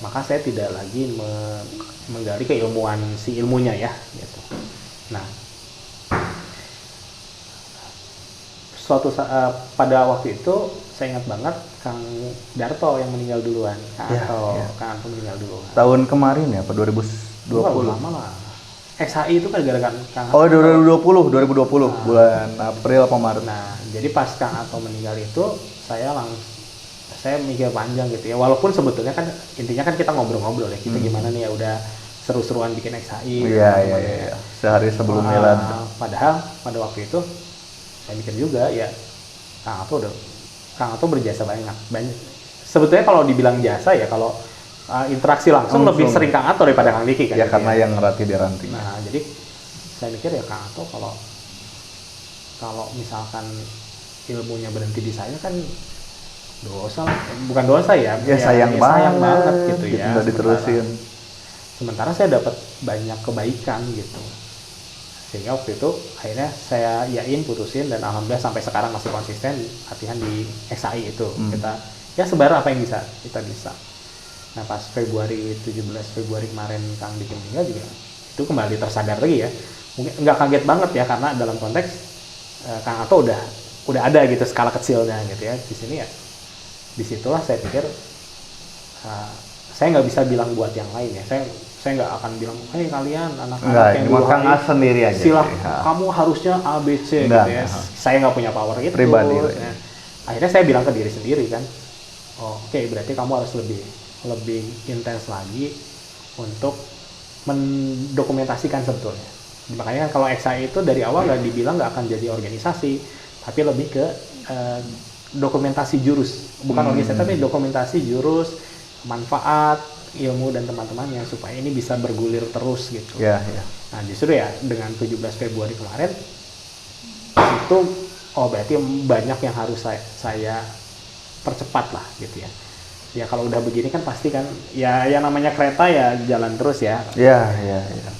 maka saya tidak lagi menggali keilmuan si ilmunya ya gitu. Nah, suatu saat pada waktu itu saya ingat banget Kang Darto yang meninggal duluan. Kang Darto meninggal duluan. Tahun
kemarin ya, Pak, 2020.
Lama lah. XHI itu kan gara-gara Kang
2020 bulan April apa Maret.
Nah, jadi pas Kang Darto meninggal itu saya mikir panjang gitu ya. Walaupun sebetulnya kan intinya kan kita ngobrol-ngobrol ya. Kita gimana nih ya udah seru-seruan bikin XHI.
Iya. Sehari sebelum Milad.
Padahal pada waktu itu saya mikir juga ya Kang Darto berjasa banyak. Sebetulnya kalau dibilang jasa ya kalau interaksi langsung lebih sering Kang Darto daripada Kang Diki kan.
Ya karena yang ngelatih di ranting.
Nah, jadi saya mikir ya Kang Darto kalau misalkan ilmunya berhenti di saya kan dosa lah. Bukan dosa ya.
Sayang banget
gitu ya.
Nggak diterusin.
Sementara saya dapat banyak kebaikan gitu. Sehingga waktu itu akhirnya saya putusin dan alhamdulillah sampai sekarang masih konsisten latihan di XAI itu. Kita ya sebar apa yang kita bisa. Nah, pas 17 Februari kemarin Kang Diki meninggal juga itu kembali tersadar lagi ya. Mungkin nggak kaget banget ya karena dalam konteks Kang Darto udah ada gitu skala kecilnya gitu ya. Di sini ya disitulah saya pikir saya nggak bisa bilang buat yang lain ya. Saya nggak akan bilang, kalian anak-anak yang dulu
sendiri aja.
Kamu harusnya A, B, C gitu ya. Saya nggak punya power itu.
Pribadi.
Akhirnya saya bilang ke diri sendiri kan, oke, berarti kamu harus lebih intens lagi untuk mendokumentasikan sebetulnya. Makanya kalau XAI itu dari awal nggak dibilang nggak akan jadi organisasi, tapi lebih ke dokumentasi jurus, bukan organisasi tapi dokumentasi jurus, manfaat, ilmu dan teman-temannya supaya ini bisa bergulir terus gitu. Nah, justru ya dengan 17 Februari kemarin itu berarti banyak yang harus saya percepat lah gitu ya. Ya kalau udah begini kan pasti kan ya namanya kereta ya jalan terus ya.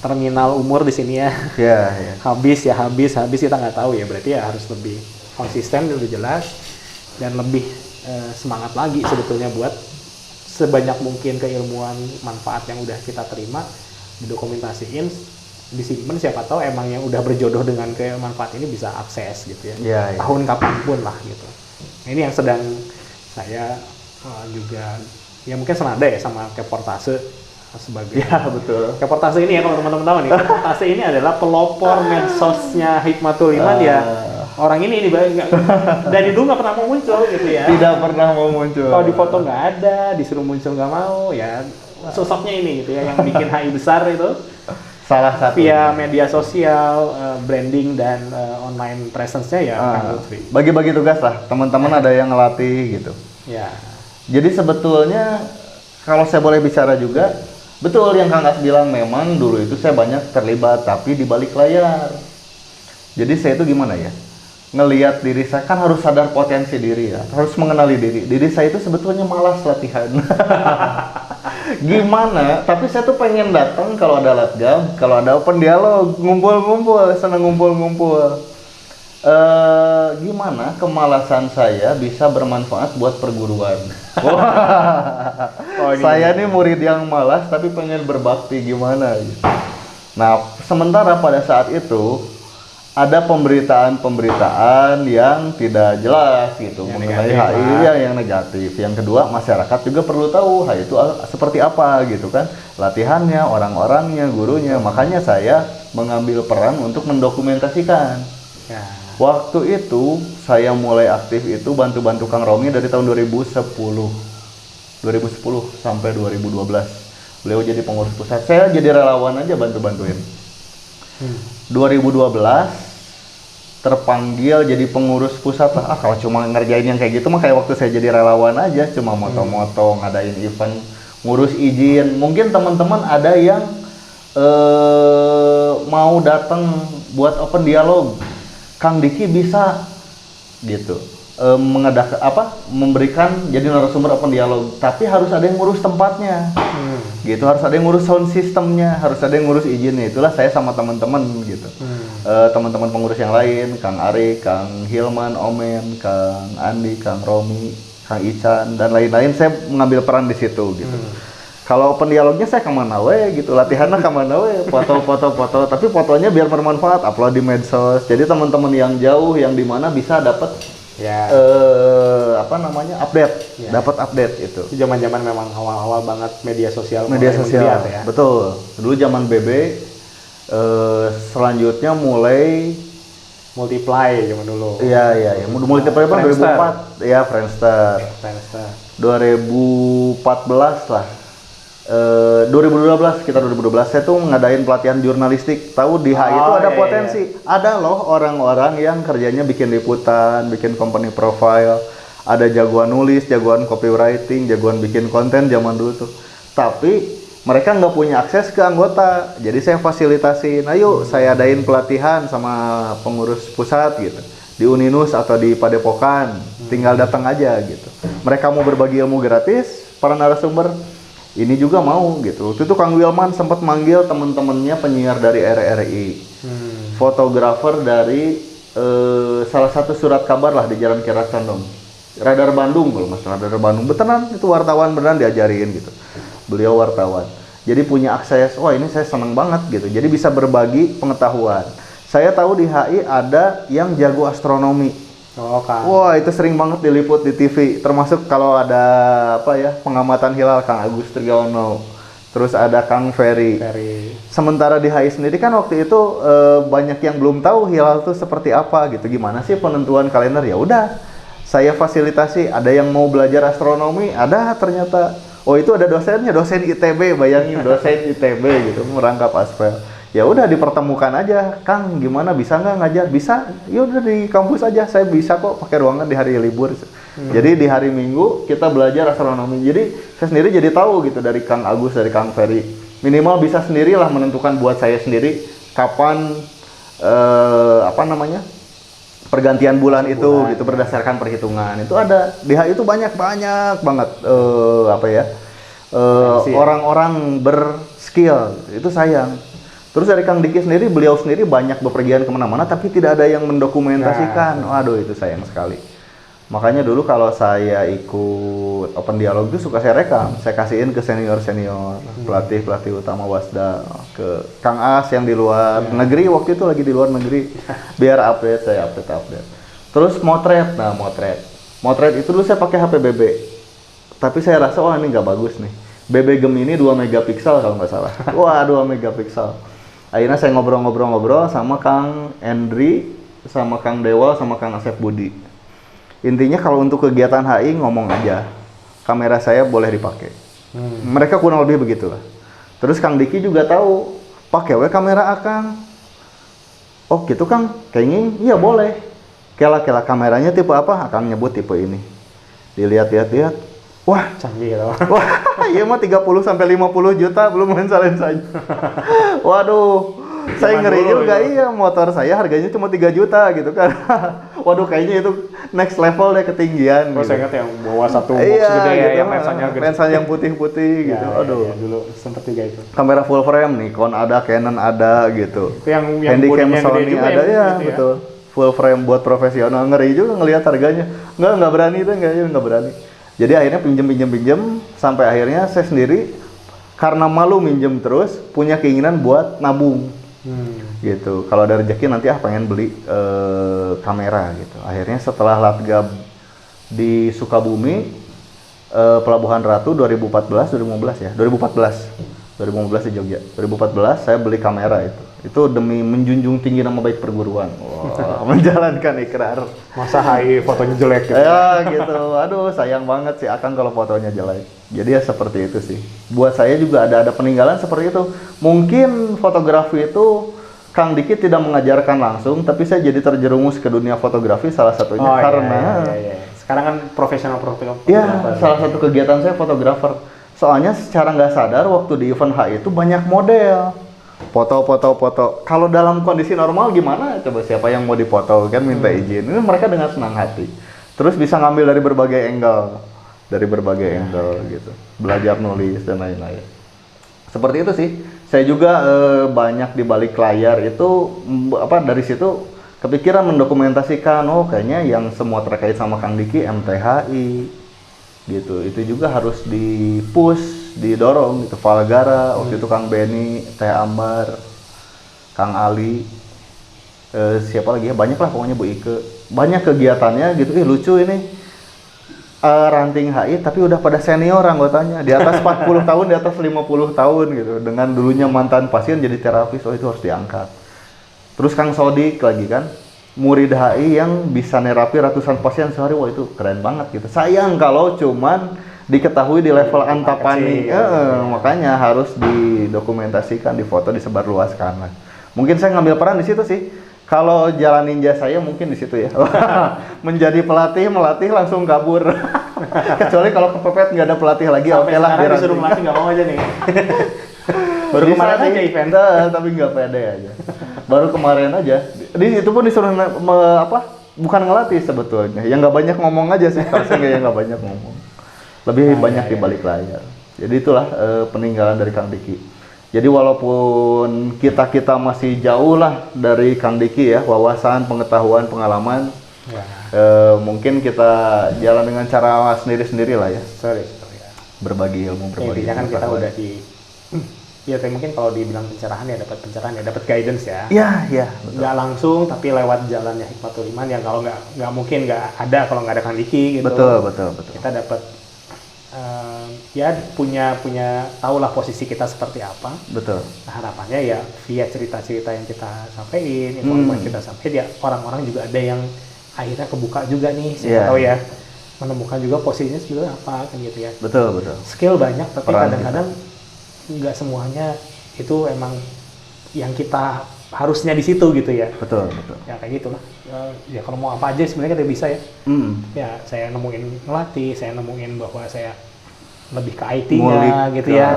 Terminal umur di sini ya. Habis kita nggak tahu ya, berarti ya harus lebih konsisten, lebih jelas dan lebih semangat lagi sebetulnya buat sebanyak mungkin keilmuan manfaat yang udah kita terima didokumentasiin, disimpan, siapa tahu emang yang udah berjodoh dengan kemanfaat ini bisa akses gitu ya. Tahun kapanpun lah gitu. Ini yang sedang saya juga ya mungkin senada ya sama Keportase sebagai
betul.
Keportase ini ya kalau teman-teman tahu nih, Keportase ini adalah pelopor medsosnya Hikmatul Iman ya. Orang ini dari dulu nggak pernah mau muncul gitu ya.
Tidak pernah mau muncul.
Kalau di foto nggak ada, disuruh muncul nggak mau ya. Sosoknya ini gitu ya yang bikin HI besar itu.
Salah satu.
Via media sosial, branding dan online presence-nya ya Kang Lutfi.
Bagi-bagi tugas lah, teman-teman ada yang ngelatih gitu. Jadi sebetulnya kalau saya boleh bicara juga, betul yang Kang As bilang, memang dulu itu saya banyak terlibat tapi di balik layar. Jadi saya itu gimana ya? Ngelihat diri saya kan harus sadar potensi diri ya, harus mengenali diri. Diri saya itu sebetulnya malas latihan. Gimana? Tapi saya tuh pengen datang kalau ada latgam, kalau ada open dialog, ngumpul-ngumpul, seneng ngumpul-ngumpul. Gimana kemalasan saya bisa bermanfaat buat perguruan? Saya nih murid yang malas tapi pengen berbakti, gimana gitu. Nah, sementara pada saat itu ada pemberitaan yang tidak jelas gitu mengenai HI yang negatif. Yang kedua, masyarakat juga perlu tahu HI itu seperti apa gitu kan, latihannya, orang-orangnya, gurunya. Makanya saya mengambil peran untuk mendokumentasikan. Waktu itu saya mulai aktif itu bantu-bantu Kang Romi dari tahun 2010 sampai 2012. Beliau jadi pengurus pusat, saya jadi relawan aja bantu-bantuin. 2012 terpanggil jadi pengurus pusat lah. Kalau cuma ngerjain yang kayak gitu mah kayak waktu saya jadi relawan aja, cuma moto-moto, ngadain event, ngurus izin. Mungkin teman-teman ada yang mau datang buat open dialog, Kang Diki bisa gitu. Memberikan jadi narasumber open dialog, tapi harus ada yang ngurus tempatnya. Gitu, harus ada yang ngurus sound systemnya, harus ada yang ngurus izinnya. Itulah saya sama teman-teman gitu. Teman-teman pengurus yang lain, Kang Ari, Kang Hilman, Omen, Kang Andi, Kang Romi, Kang Ican dan lain-lain, saya mengambil peran di situ gitu. Kalau open dialognya saya kemana we gitu, latihannya kemana we, foto, tapi fotonya biar bermanfaat, upload di medsos. Jadi teman-teman yang jauh, yang di mana bisa dapat update, dapat update itu.
Zaman-zaman memang awal-awal banget media sosial.
Ya. Betul. Dulu zaman BB, selanjutnya mulai
Multiply zaman dulu.
Iya. Multiply kan 2004. Iya, Friendster. 2014 lah. 2012, sekitar 2012 saya tuh ngadain pelatihan jurnalistik. Tahu di HI itu ada potensi. Ada loh orang-orang yang kerjanya bikin liputan, bikin company profile, ada jagoan nulis, jagoan copywriting, jagoan bikin konten zaman dulu tuh. Tapi mereka nggak punya akses ke anggota. Jadi saya fasilitasin, ayo saya adain pelatihan sama pengurus pusat gitu. Di Uninus atau di Padepokan, tinggal datang aja gitu. Mereka mau berbagi ilmu gratis, para narasumber ini juga mau gitu. Waktu itu Kang Wilman sempat manggil teman-temannya penyiar dari RRI, fotografer dari salah satu surat kabar lah di Jalan Kiara Condong, Radar Bandung kalau nggak salah, Radar Bandung. Beneran itu wartawan beneran diajarin gitu. Beliau wartawan. Jadi punya akses. Wah ini saya senang banget gitu. Jadi bisa berbagi pengetahuan. Saya tahu di HI ada yang jago astronomi. Wah itu sering banget diliput di TV, termasuk kalau ada pengamatan hilal, Kang Agus Trigaono, terus ada Kang Ferry. Sementara di HI sendiri kan waktu itu banyak yang belum tahu hilal itu seperti apa gitu, gimana sih penentuan kalender. Ya udah saya fasilitasi, ada yang mau belajar astronomi, ada ternyata. Oh itu ada dosennya, dosen ITB, bayangin dosen ITB gitu merangkap aspel. Ya udah dipertemukan aja, Kang gimana bisa nggak ngajar? Bisa, ya udah di kampus aja, saya bisa kok pakai ruangan di hari libur. Jadi di hari Minggu kita belajar astronomi. Jadi saya sendiri jadi tahu gitu dari Kang Agus, dari Kang Ferry. Minimal bisa sendirilah menentukan buat saya sendiri kapan pergantian bulan itu gitu berdasarkan perhitungan. Itu ada di HI itu banyak banget orang-orang berskill. Itu sayang. Terus dari Kang Diki sendiri, beliau sendiri banyak bepergian kemana-mana, tapi tidak ada yang mendokumentasikan. Waduh, itu sayang sekali. Makanya dulu kalau saya ikut open dialog itu suka saya rekam, saya kasihin ke senior-senior, pelatih utama Wasda, ke Kang As yang di luar negeri, waktu itu lagi di luar negeri, biar update, saya update. Terus motret itu dulu saya pakai HP BB, tapi saya rasa wah ini nggak bagus nih. BB Gemini 2 megapiksel kalau nggak salah. Wah 2 megapiksel. Akhirnya saya ngobrol-ngobrol sama Kang Endri, sama Kang Dewa, sama Kang Asep Budi. Intinya kalau untuk kegiatan HI ngomong aja, kamera saya boleh dipakai. Mereka kurang lebih begitulah. Terus Kang Diki juga tahu, pakai we kamera Akang. Oh gitu Kang, kayaknya iya boleh. Kela kameranya tipe apa? Akang nyebut tipe ini. Dilihat-lihat. Wah,
canggih loh.
Wah, iya mah 30 sampai 50 juta belum lensa-lensanya. Waduh, saya ngeri juga
ya.
Iya, motor saya harganya cuma 3 juta gitu kan. Waduh, kayaknya itu next level deh ketinggian.
Oh, gitu. Saya ingat yang bawa satu box gede
gitu,
yang lensanya gede.
Lensa yang putih-putih gitu. Aduh.
Ya, dulu sempat juga itu.
Kamera full frame, Nikon ada, Canon ada gitu.
Itu yang
Handycam Sony ada ya,
gitu
betul. Full frame buat profesional, ngeri juga ngelihat harganya. Nggak berani itu, nggak berani. Jadi akhirnya pinjem sampai akhirnya saya sendiri karena malu minjem terus punya keinginan buat nabung gitu. Kalau ada rezeki nanti pengen beli kamera gitu. Akhirnya setelah latgab di Sukabumi, Pelabuhan Ratu 2014 di Jogja. 2014 saya beli kamera itu demi menjunjung tinggi nama baik perguruan. Wah, menjalankan ikrar.
Masa HI fotonya jelek gitu.
Ya gitu. Aduh, sayang banget sih Akang kalau fotonya jelek. Jadi ya seperti itu sih. Buat saya juga ada peninggalan seperti itu. Mungkin fotografi itu Kang Diki tidak mengajarkan langsung, tapi saya jadi terjerumus ke dunia fotografi salah satunya karena
iya. Sekarang kan profesional
ya, salah satu kegiatan saya fotografer. Soalnya secara nggak sadar waktu di event HI itu banyak model. Foto. Kalau dalam kondisi normal gimana? Coba siapa yang mau dipoto kan minta izin. Ini mereka dengan senang hati. Terus bisa ngambil dari berbagai angle gitu. Belajar nulis dan lain-lain. Seperti itu sih. Saya juga banyak di balik layar itu dari situ kepikiran mendokumentasikan kayaknya yang semua terkait sama Kang Diki MTHI gitu. Itu juga harus di-push, didorong gitu. Valgara, waktu itu Kang Benny, Teh Ambar, Kang Ali, siapa lagi ya? Banyak lah pokoknya Bu Ike. Banyak kegiatannya gitu. Lucu ini. Ranting HI tapi udah pada senior anggotanya di atas 40 tahun, di atas 50 tahun gitu, dengan dulunya mantan pasien jadi terapis. Itu harus diangkat. Terus Kang Sodik lagi kan murid HI yang bisa nerapi ratusan pasien sehari. Wah itu keren banget gitu. Sayang kalau cuman diketahui di level antapani. Makanya harus didokumentasikan, difoto, disebarluaskan lah. Mungkin saya ngambil peran di situ sih. Kalau jalan ninja saya mungkin di situ ya. Menjadi pelatih, melatih langsung kabur. Kecuali kalau kepepet nggak ada pelatih lagi, oke lah.
Sekarang disuruh melatih nggak mau aja nih. Baru kemarin aja event.
Tapi nggak pede aja. Baru kemarin aja. Di situ pun disuruh bukan ngelatih sebetulnya. Yang nggak banyak ngomong aja sih. Kalau saya nggak banyak ngomong. Lebih banyak di balik layar. Jadi itulah peninggalan dari Kang Diki. Jadi walaupun kita masih jauh lah dari Kang Diki ya, wawasan, pengetahuan, pengalaman, mungkin kita jalan dengan cara sendiri-sendiri lah ya. Berbagi ilmu, berbagi.
Intinya kan kita udah ya tapi mungkin kalau dibilang pencerahan ya dapat guidance ya.
Iya.
Nggak langsung tapi lewat jalannya Hikmatul Iman yang kalau nggak mungkin nggak ada kalau nggak ada Kang Diki gitu.
Betul.
Kita dapat ya punya tahulah posisi kita seperti apa.
Betul.
Nah, harapannya ya via cerita-cerita yang kita sampaikan, informasi kita sampaikan ya orang-orang juga ada yang akhirnya kebuka juga nih, siapa tahu ya menemukan juga posisinya sebenarnya apa kan gitu ya.
Betul.
Skill banyak tapi kadang-kadang nggak semuanya itu emang yang kita harusnya di situ gitu ya.
Betul.
Ya kayak gitulah. Ya kalau mau apa aja sebenarnya kita bisa ya. Ya saya nemuin ngelatih, saya nemuin bahwa saya lebih ke IT-nya gitu ya.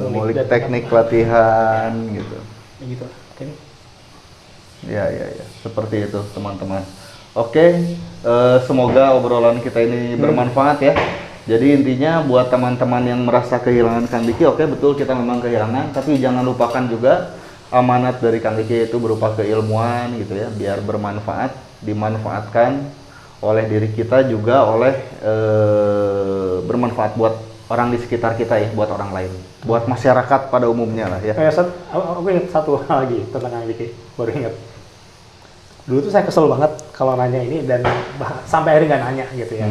Ngulik teknik latihan gitu.
Ya gitu. Oke.
Ya. Seperti itu teman-teman. Oke, semoga obrolan kita ini bermanfaat ya. Jadi intinya buat teman-teman yang merasa kehilangan Kang Diki, oke betul kita memang kehilangan, tapi jangan lupakan juga amanat dari Kang Diki itu berupa keilmuan gitu ya, biar bermanfaat, dimanfaatkan oleh diri kita juga oleh bermanfaat buat orang di sekitar kita ya, buat orang lain, buat masyarakat pada umumnya lah ya.
Aku ingat satu hal lagi tentang Kang Diki, baru ingat. Dulu tuh saya kesel banget kalau nanya ini dan sampai akhirnya nggak nanya gitu ya.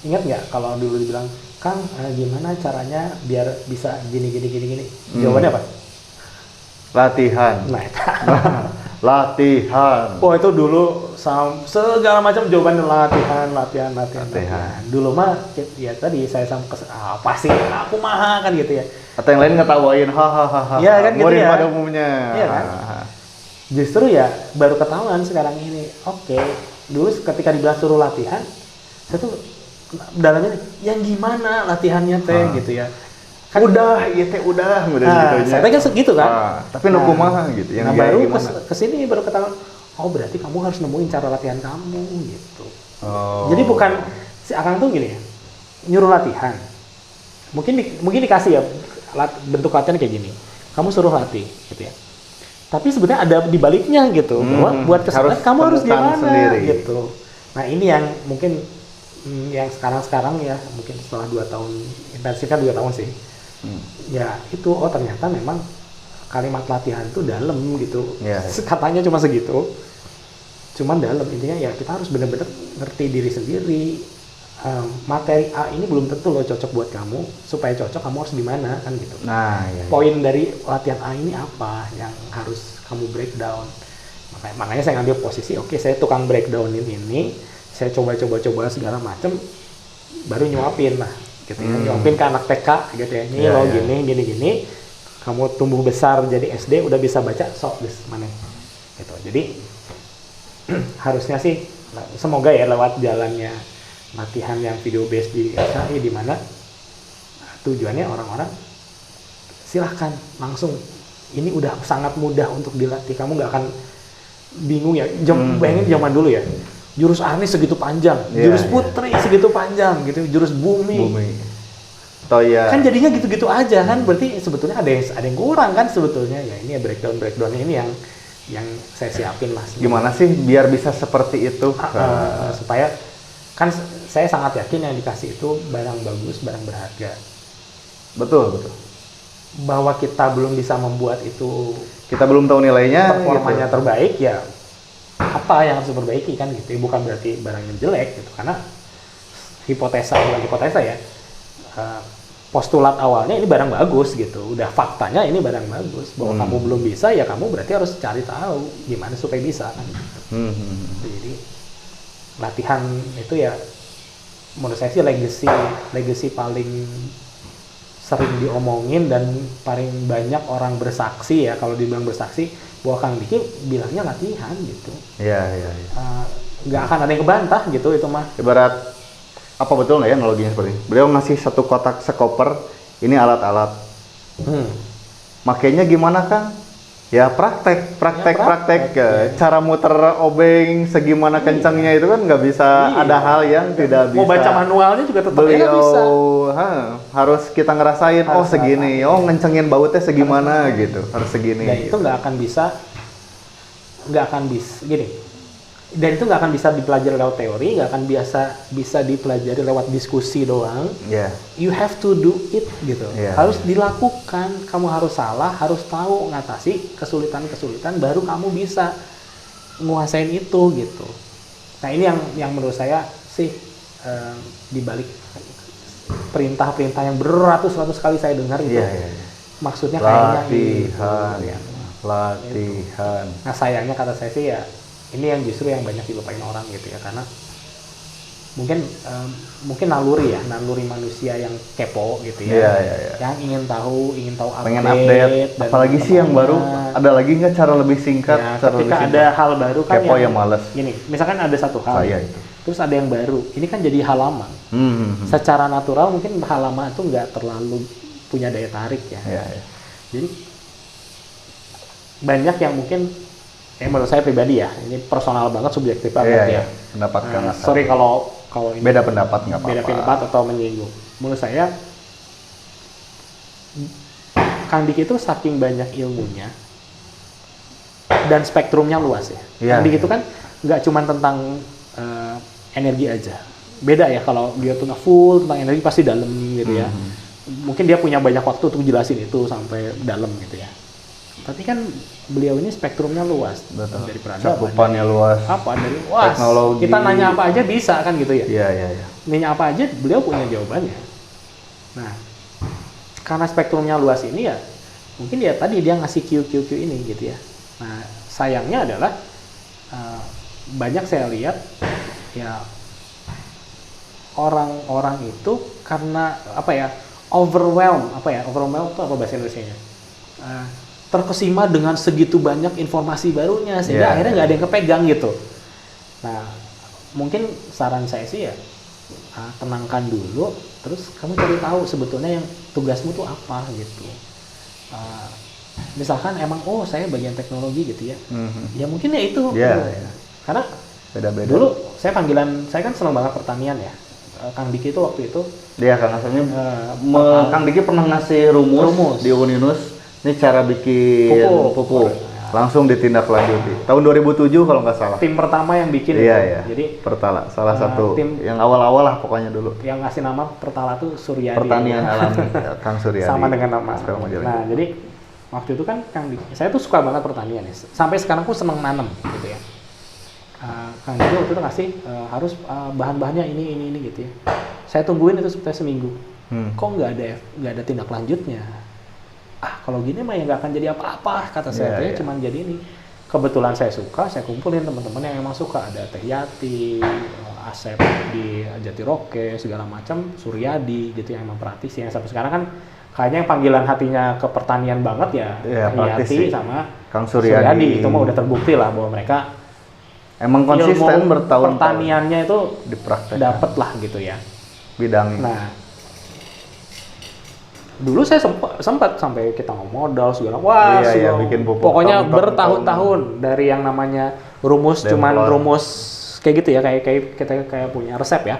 Ingat nggak kalau dulu dibilang, Kang gimana caranya biar bisa gini. Jawabannya apa?
Latihan. Latihan.
Oh itu dulu segala macam jawaban latihan. Dulu mah ya tadi saya apa sih aku mah kan gitu ya.
Atau yang lain ngetawain hahaha.
Iya kan gitu ya.
Pada umumnya.
Iya kan. Justru ya baru ketahuan sekarang ini. Oke. Dulu ketika dibilang suruh latihan, saya tuh dalamnya yang gimana latihannya gitu ya. Kan, udah gitu. Saya kan segitu kan.
Tapi kumaha gitu. Yang
baru kesini baru ketahuan. Oh berarti kamu harus nemuin cara latihan kamu gitu. Jadi bukan si Akang tuh gini ya, nyuruh latihan. Mungkin dikasih ya bentuk latihan kayak gini. Kamu suruh latih gitu ya. Tapi sebenarnya ada di baliknya gitu. Bahwa buat kesehatan kamu harus gimana sendiri. Gitu. Nah ini yang mungkin yang sekarang ya mungkin setelah 2 tahun intensifnya 2 tahun sih. Ya itu ternyata memang kalimat latihan itu dalam gitu. Katanya cuma segitu. Cuman dalam intinya ya kita harus benar-benar ngerti diri sendiri. Materi A ini belum tentu lo cocok buat kamu. Supaya cocok kamu harus di mana kan gitu. Poin dari latihan A ini apa yang harus kamu breakdown. Makanya saya ngambil posisi oke, saya tukang breakdownin ini. Saya coba segala macam baru nyuapin lah gitu ya. Nyuapin ke anak TK gitu ya. Ini lo gini. kamu tumbuh besar jadi SD udah bisa baca sok geus maneh gitu. Jadi harusnya sih semoga ya lewat jalannya latihan yang video based di SAI, di mana tujuannya orang-orang silahkan langsung, ini udah sangat mudah untuk dilatih, kamu nggak akan bingung ya. Bayangin zaman dulu ya, jurus Anies segitu panjang, jurus Putri segitu panjang gitu, jurus Bumi.
Toya.
Kan jadinya gitu-gitu aja kan, berarti sebetulnya ada yang kurang kan sebetulnya. Ya ini ya breakdownnya ini yang saya siapin mas.
Gimana sih biar bisa seperti itu?
Supaya kan saya sangat yakin yang dikasih itu barang bagus, barang berharga.
Betul.
Bahwa kita belum bisa membuat itu,
kita belum tahu nilainya,
performanya
gitu.
terbaik ya. Apa yang harus diperbaiki kan gitu. Bukan berarti barangnya jelek gitu, karena bukan hipotesa ya. Postulat awalnya ini barang bagus gitu, udah faktanya ini barang bagus. Bahwa kamu belum bisa ya kamu berarti harus cari tahu gimana supaya bisa kan gitu. Jadi latihan itu ya menurut saya sih legacy paling sering diomongin dan paling banyak orang bersaksi ya, kalau dibilang bersaksi bahwa Kang Diki bilangnya latihan gitu.
Iya.
Nggak akan ada yang kebantah gitu itu mah.
Ibarat apa betul nggak ya analoginya seperti ini? Beliau ngasih satu kotak sekoper, ini alat-alat. Makanya gimana Kang? Ya praktek. Cara muter obeng segimana kencangnya itu kan nggak bisa. Ada hal yang tidak bisa.
Mau baca manualnya juga tetap
beliau
nggak bisa.
Harus kita ngerasain, segini, ngencengin bautnya segimana gitu, harus segini.
Dan
gitu.
itu nggak akan bisa gini. Dan itu nggak akan bisa dipelajari lewat teori, nggak akan bisa dipelajari lewat diskusi doang. You have to do it gitu. Harus dilakukan. Kamu harus salah, harus tahu ngatasi kesulitan-kesulitan, baru kamu bisa nguasain itu gitu. Nah ini yang menurut saya sih dibalik perintah-perintah yang beratus-ratus kali saya dengar itu. Maksudnya kayaknya
latihan.
Nah sayangnya kata saya sih ya, ini yang justru yang banyak dilupain orang gitu ya, karena mungkin naluri manusia yang kepo gitu ya, yang ingin tahu
pengen update, apalagi sih yang baru, ada lagi nggak cara lebih singkat?
Ya, ketika ada hal baru kan
kepo yang males.
Gini, misalkan ada satu hal, terus ada yang baru, ini kan jadi halaman. Secara natural mungkin halaman itu nggak terlalu punya daya tarik ya. Jadi banyak yang mungkin menurut saya pribadi ya, ini personal banget, subjektif banget ya.
Pendapat
sorry kalau ini
beda pendapat nggak apa-apa.
Beda pendapat atau menyinggung. Menurut saya Kang Diki itu saking banyak ilmunya dan spektrumnya luas ya. Kang Diki itu kan nggak cuma tentang energi aja. Beda ya kalau dia tuh full tentang energi pasti dalam gitu ya. Mungkin dia punya banyak waktu untuk jelasin itu sampai dalam gitu ya. Tapi kan beliau ini spektrumnya luas.
Betul.
Dari peradaban,
cakupannya luas.
Dari
teknologi.
Kita nanya apa aja bisa kan gitu ya.
Iya.
Nanya apa aja beliau punya jawabannya. Nah, karena spektrumnya luas ini ya, mungkin ya tadi dia ngasih QQQ ini gitu ya. Nah, sayangnya adalah banyak saya lihat ya orang-orang itu karena overwhelm itu apa bahasa Indonesianya? Terkesima dengan segitu banyak informasi barunya sehingga akhirnya nggak ada yang kepegang gitu. Nah, mungkin saran saya sih ya tenangkan dulu, terus kamu cari tahu sebetulnya yang tugasmu tuh apa gitu. Misalkan emang saya bagian teknologi gitu ya, ya mungkin ya itu. Karena
beda-beda.
Dulu saya kan senang banget pertanian ya. Kang Diki itu waktu itu.
Dia Kang Kang Diki pernah ngasih rumus di Uninus. Ini cara bikin pupuk. Langsung ditindaklanjuti. Tahun 2007 kalau nggak salah.
Tim pertama yang bikin itu. Jadi
Pertala, salah satu tim yang awal-awal lah pokoknya dulu.
Yang ngasih nama Pertala tuh Suryadi.
Pertanian alami, Kang Suryadi.
Sama dengan nama. Nah, jadi waktu itu kan Kang Diki, saya tuh suka banget pertanian ya. Sampai sekarang aku seneng nanam gitu ya. Kang Diki waktu itu ngasih harus bahan-bahannya ini gitu ya. Saya tungguin itu sekitar seminggu. Kok nggak ada tindak lanjutnya? Kalau gini mah ya nggak akan jadi apa-apa, kata saya. Cuman jadi ini. Kebetulan saya suka, saya kumpulin teman-teman yang emang suka. Ada Teh Yati, Asep di Jatiroke, segala macam, Suryadi gitu yang emang praktisi. Yang sampai sekarang kan Kayaknya yang panggilan hatinya ke pertanian banget ya,
Iya, praktis
Yati
sih.
sama
Kang Suryadi.
Itu mah udah terbukti lah bahwa mereka
Emang konsisten
ilmu
bertahun-tahun
pertaniannya itu
dipraktekkan
dapet lah gitu ya.
bidangnya.
Nah, dulu saya sempat sampai kita modal segala,
Iya, bikin pupuk
pokoknya
tahun-tahun.
bertahun-tahun dari yang namanya rumus, cuman
Demplon.
rumus kayak gitu ya, kayak kita kayak punya resep ya,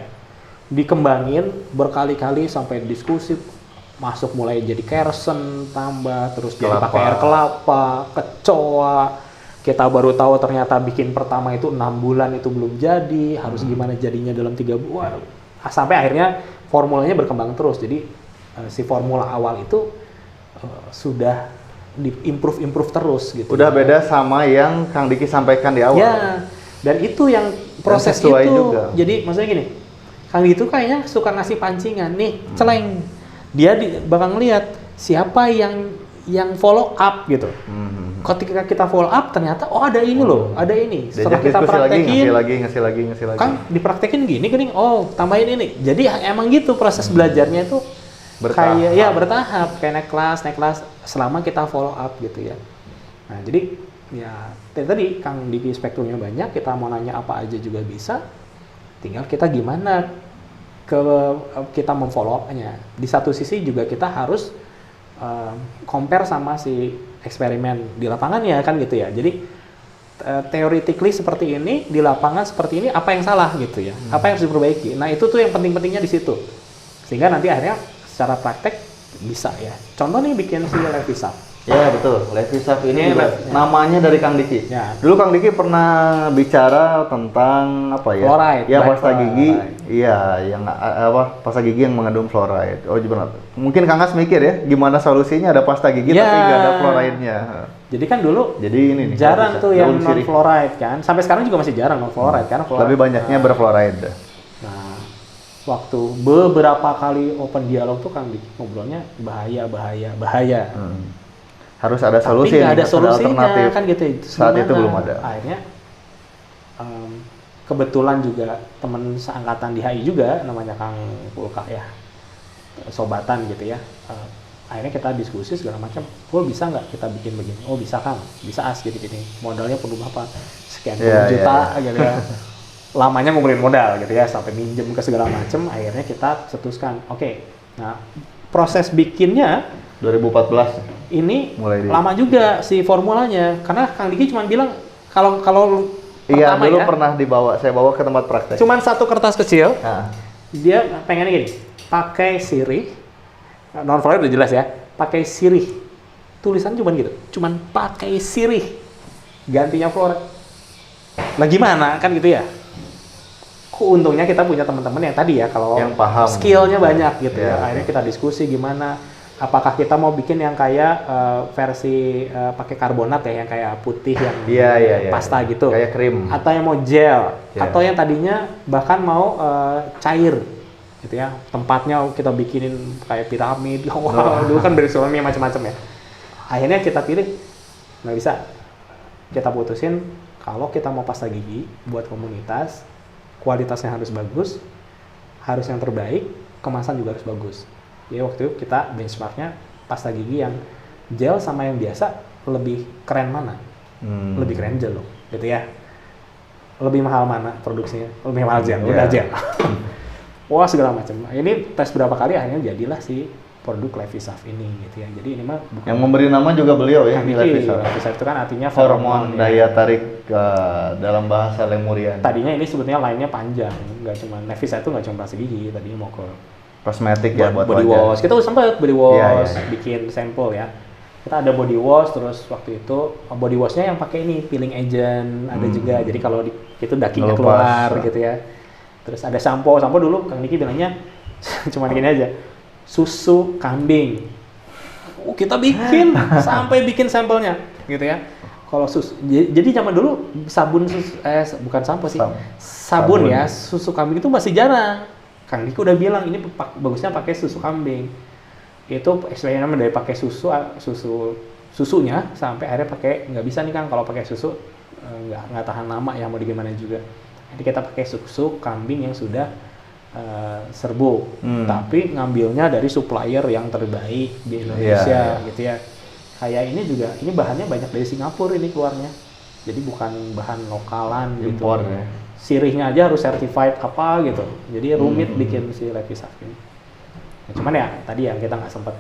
dikembangin berkali-kali sampai diskusi, masuk mulai jadi kersen, tambah terus jadi
Kelapa.
pakai air kelapa, kecoa. Kita baru tahu ternyata bikin pertama itu 6 bulan itu belum jadi, harus gimana jadinya dalam 3 bulan. Sampai akhirnya formulanya berkembang terus. Jadi si formula awal itu sudah diimprove terus gitu.
Udah beda sama yang Kang Diki sampaikan di awal.
Ya, dan itu yang proses itu.
sesuai juga.
Jadi maksudnya gini, Kang Diki itu kayaknya suka ngasih pancingan nih, celeng. Dia bakal ngeliat siapa yang follow up gitu. Ketika kita follow up ternyata ada ini loh, ada ini. Setelah
Diajak
kita
diskusi lagi,
praktekin,
ngasih lagi.
kan dipraktekin gini, oh tambahin ini. Jadi emang gitu proses belajarnya itu
Bertahap.
bertahap, kayak naik kelas selama kita follow up gitu ya. Nah jadi ya tadi Kang Diki spektrumnya banyak, kita mau nanya apa aja juga bisa. Tinggal kita gimana kita memfollow up-nya. Di satu sisi juga kita harus compare sama si eksperimen di lapangan ya kan gitu ya. Jadi theoretically seperti ini, di lapangan seperti ini, apa yang salah gitu ya? Apa yang harus diperbaiki? Nah itu tuh yang penting-pentingnya di situ. Sehingga nanti akhirnya secara praktek bisa ya. Contoh nih bikin si Levisap.
Ya betul, Levisap ini
Ini
juga
ya.
namanya dari Kang Diki.
Ya.
Dulu Kang Diki pernah bicara tentang apa ya?
Fluoride,
Ya
black
pasta gigi.
fluoride.
Iya, yang pasta gigi yang mengandung fluoride. Oh benar. Mungkin Kang As mikir ya, gimana solusinya ada pasta gigi
Ya.
tapi nggak ada fluoride-nya.
Jadi kan dulu
Jadi ini nih.
jarang
Levisap,
tuh yang
daun
non
sirih.
fluoride kan. Sampai sekarang juga masih jarang non fluoride karena fluoride.
Lebih banyaknya berfluoride.
Nah, waktu beberapa kali open dialog tuh Kang Diki ngobrolnya bahaya.
Harus ada
Tapi
solusi
nggak
nih,
ada
harus
solusinya
alternatif.
kan gitu.
Saat itu
Gimana?
belum ada.
Akhirnya kebetulan juga teman seangkatan di HI juga namanya Kang Pulka ya, sobatan gitu ya. Akhirnya kita diskusi segala macam. Bisa nggak kita bikin begini? Oh bisa Kang, bisa As gini. Modalnya perlu berapa? Sekian puluh
Iya,
juta
iya.
gitu ya. Lamanya ngumpulin modal gitu ya, sampai minjem ke segala macam. Akhirnya kita cetuskan. Oke. Nah proses bikinnya
2014.
ini
Mulai
lama juga si formulanya, karena Kang Diki cuma bilang kalau
Iya,
pertama
dulu
ya,
pernah saya bawa ke tempat praktek.
cuman satu kertas kecil,
Nah,
dia pengennya gini, pakai sirih, non fluoride udah jelas ya, pakai sirih, tulisan cuman gitu, cuman pakai sirih, gantinya fluoride. Nah gimana kan gitu ya? Untungnya kita punya teman-teman yang tadi ya, kalau
Yang paham.
skillnya banyak gitu
Iya,
ya. Akhirnya kita diskusi gimana, apakah kita mau bikin yang kayak versi pakai karbonat ya, yang kayak putih yang
Iya.
pasta gitu,
Kayak krim.
atau yang mau gel,
Iya.
atau yang tadinya bahkan mau cair gitu ya. Tempatnya kita bikinin kayak piramid. Wah, dulu kan brainstorming macam-macam ya. Akhirnya kita pilih, nggak bisa. Kita putusin kalau kita mau pasta gigi buat komunitas, kualitasnya harus bagus, harus yang terbaik, kemasan juga harus bagus. Jadi waktu itu kita benchmarknya pasta gigi yang gel sama yang biasa lebih keren mana? Lebih keren gel loh, gitu ya. Lebih mahal mana produksinya? Lebih mahal gel, udah gel. Wah segala macam. Ini tes berapa kali akhirnya jadilah si produk Levisap ini gitu ya. Jadi ini mah bukan
Yang memberi nama juga beliau ya,
Kang Diki.
Levisap.
Levisap itu kan artinya
Hormon
ya.
daya tarik dalam bahasa Lemurian.
Tadinya ini sebetulnya lainnya panjang, nggak cuma Levisap itu nggak cuma plastik gigi, tadinya mau ke
Kosmetik ya buat
body
wajah.
wash. Kita udah sempat body wash,
Iya.
bikin sampel ya. Kita ada body wash, terus waktu itu body washnya yang pakai ini peeling agent ada juga. Jadi kalau itu dagingnya
Ngelepas.
keluar gitu ya. Terus ada sampo dulu Kang Diki bilangnya cuma gini aja, susu kambing. Kita bikin sampai bikin sampelnya gitu ya. Kalau susu, jadi zaman dulu sabun bukan sampo sih, sabun ya, susu kambing itu masih jarang. Kang Diki udah bilang ini bagusnya pakai susu kambing. Itu eksperimen dari pakai susunya sampai akhirnya pakai, nggak bisa nih Kang kalau pakai susu nggak tahan lama ya, mau di gimana juga. Jadi kita pakai susu kambing yang sudah serbuk, tapi ngambilnya dari supplier yang terbaik di Indonesia gitu ya. Kayak ini juga, ini bahannya banyak dari Singapura ini keluarnya, jadi bukan bahan lokalan
impor
gitu.
ya.
Sirihnya aja harus certified apa gitu, jadi rumit bikin si Levisac ini. Nah, cuman ya tadi yang kita nggak sempet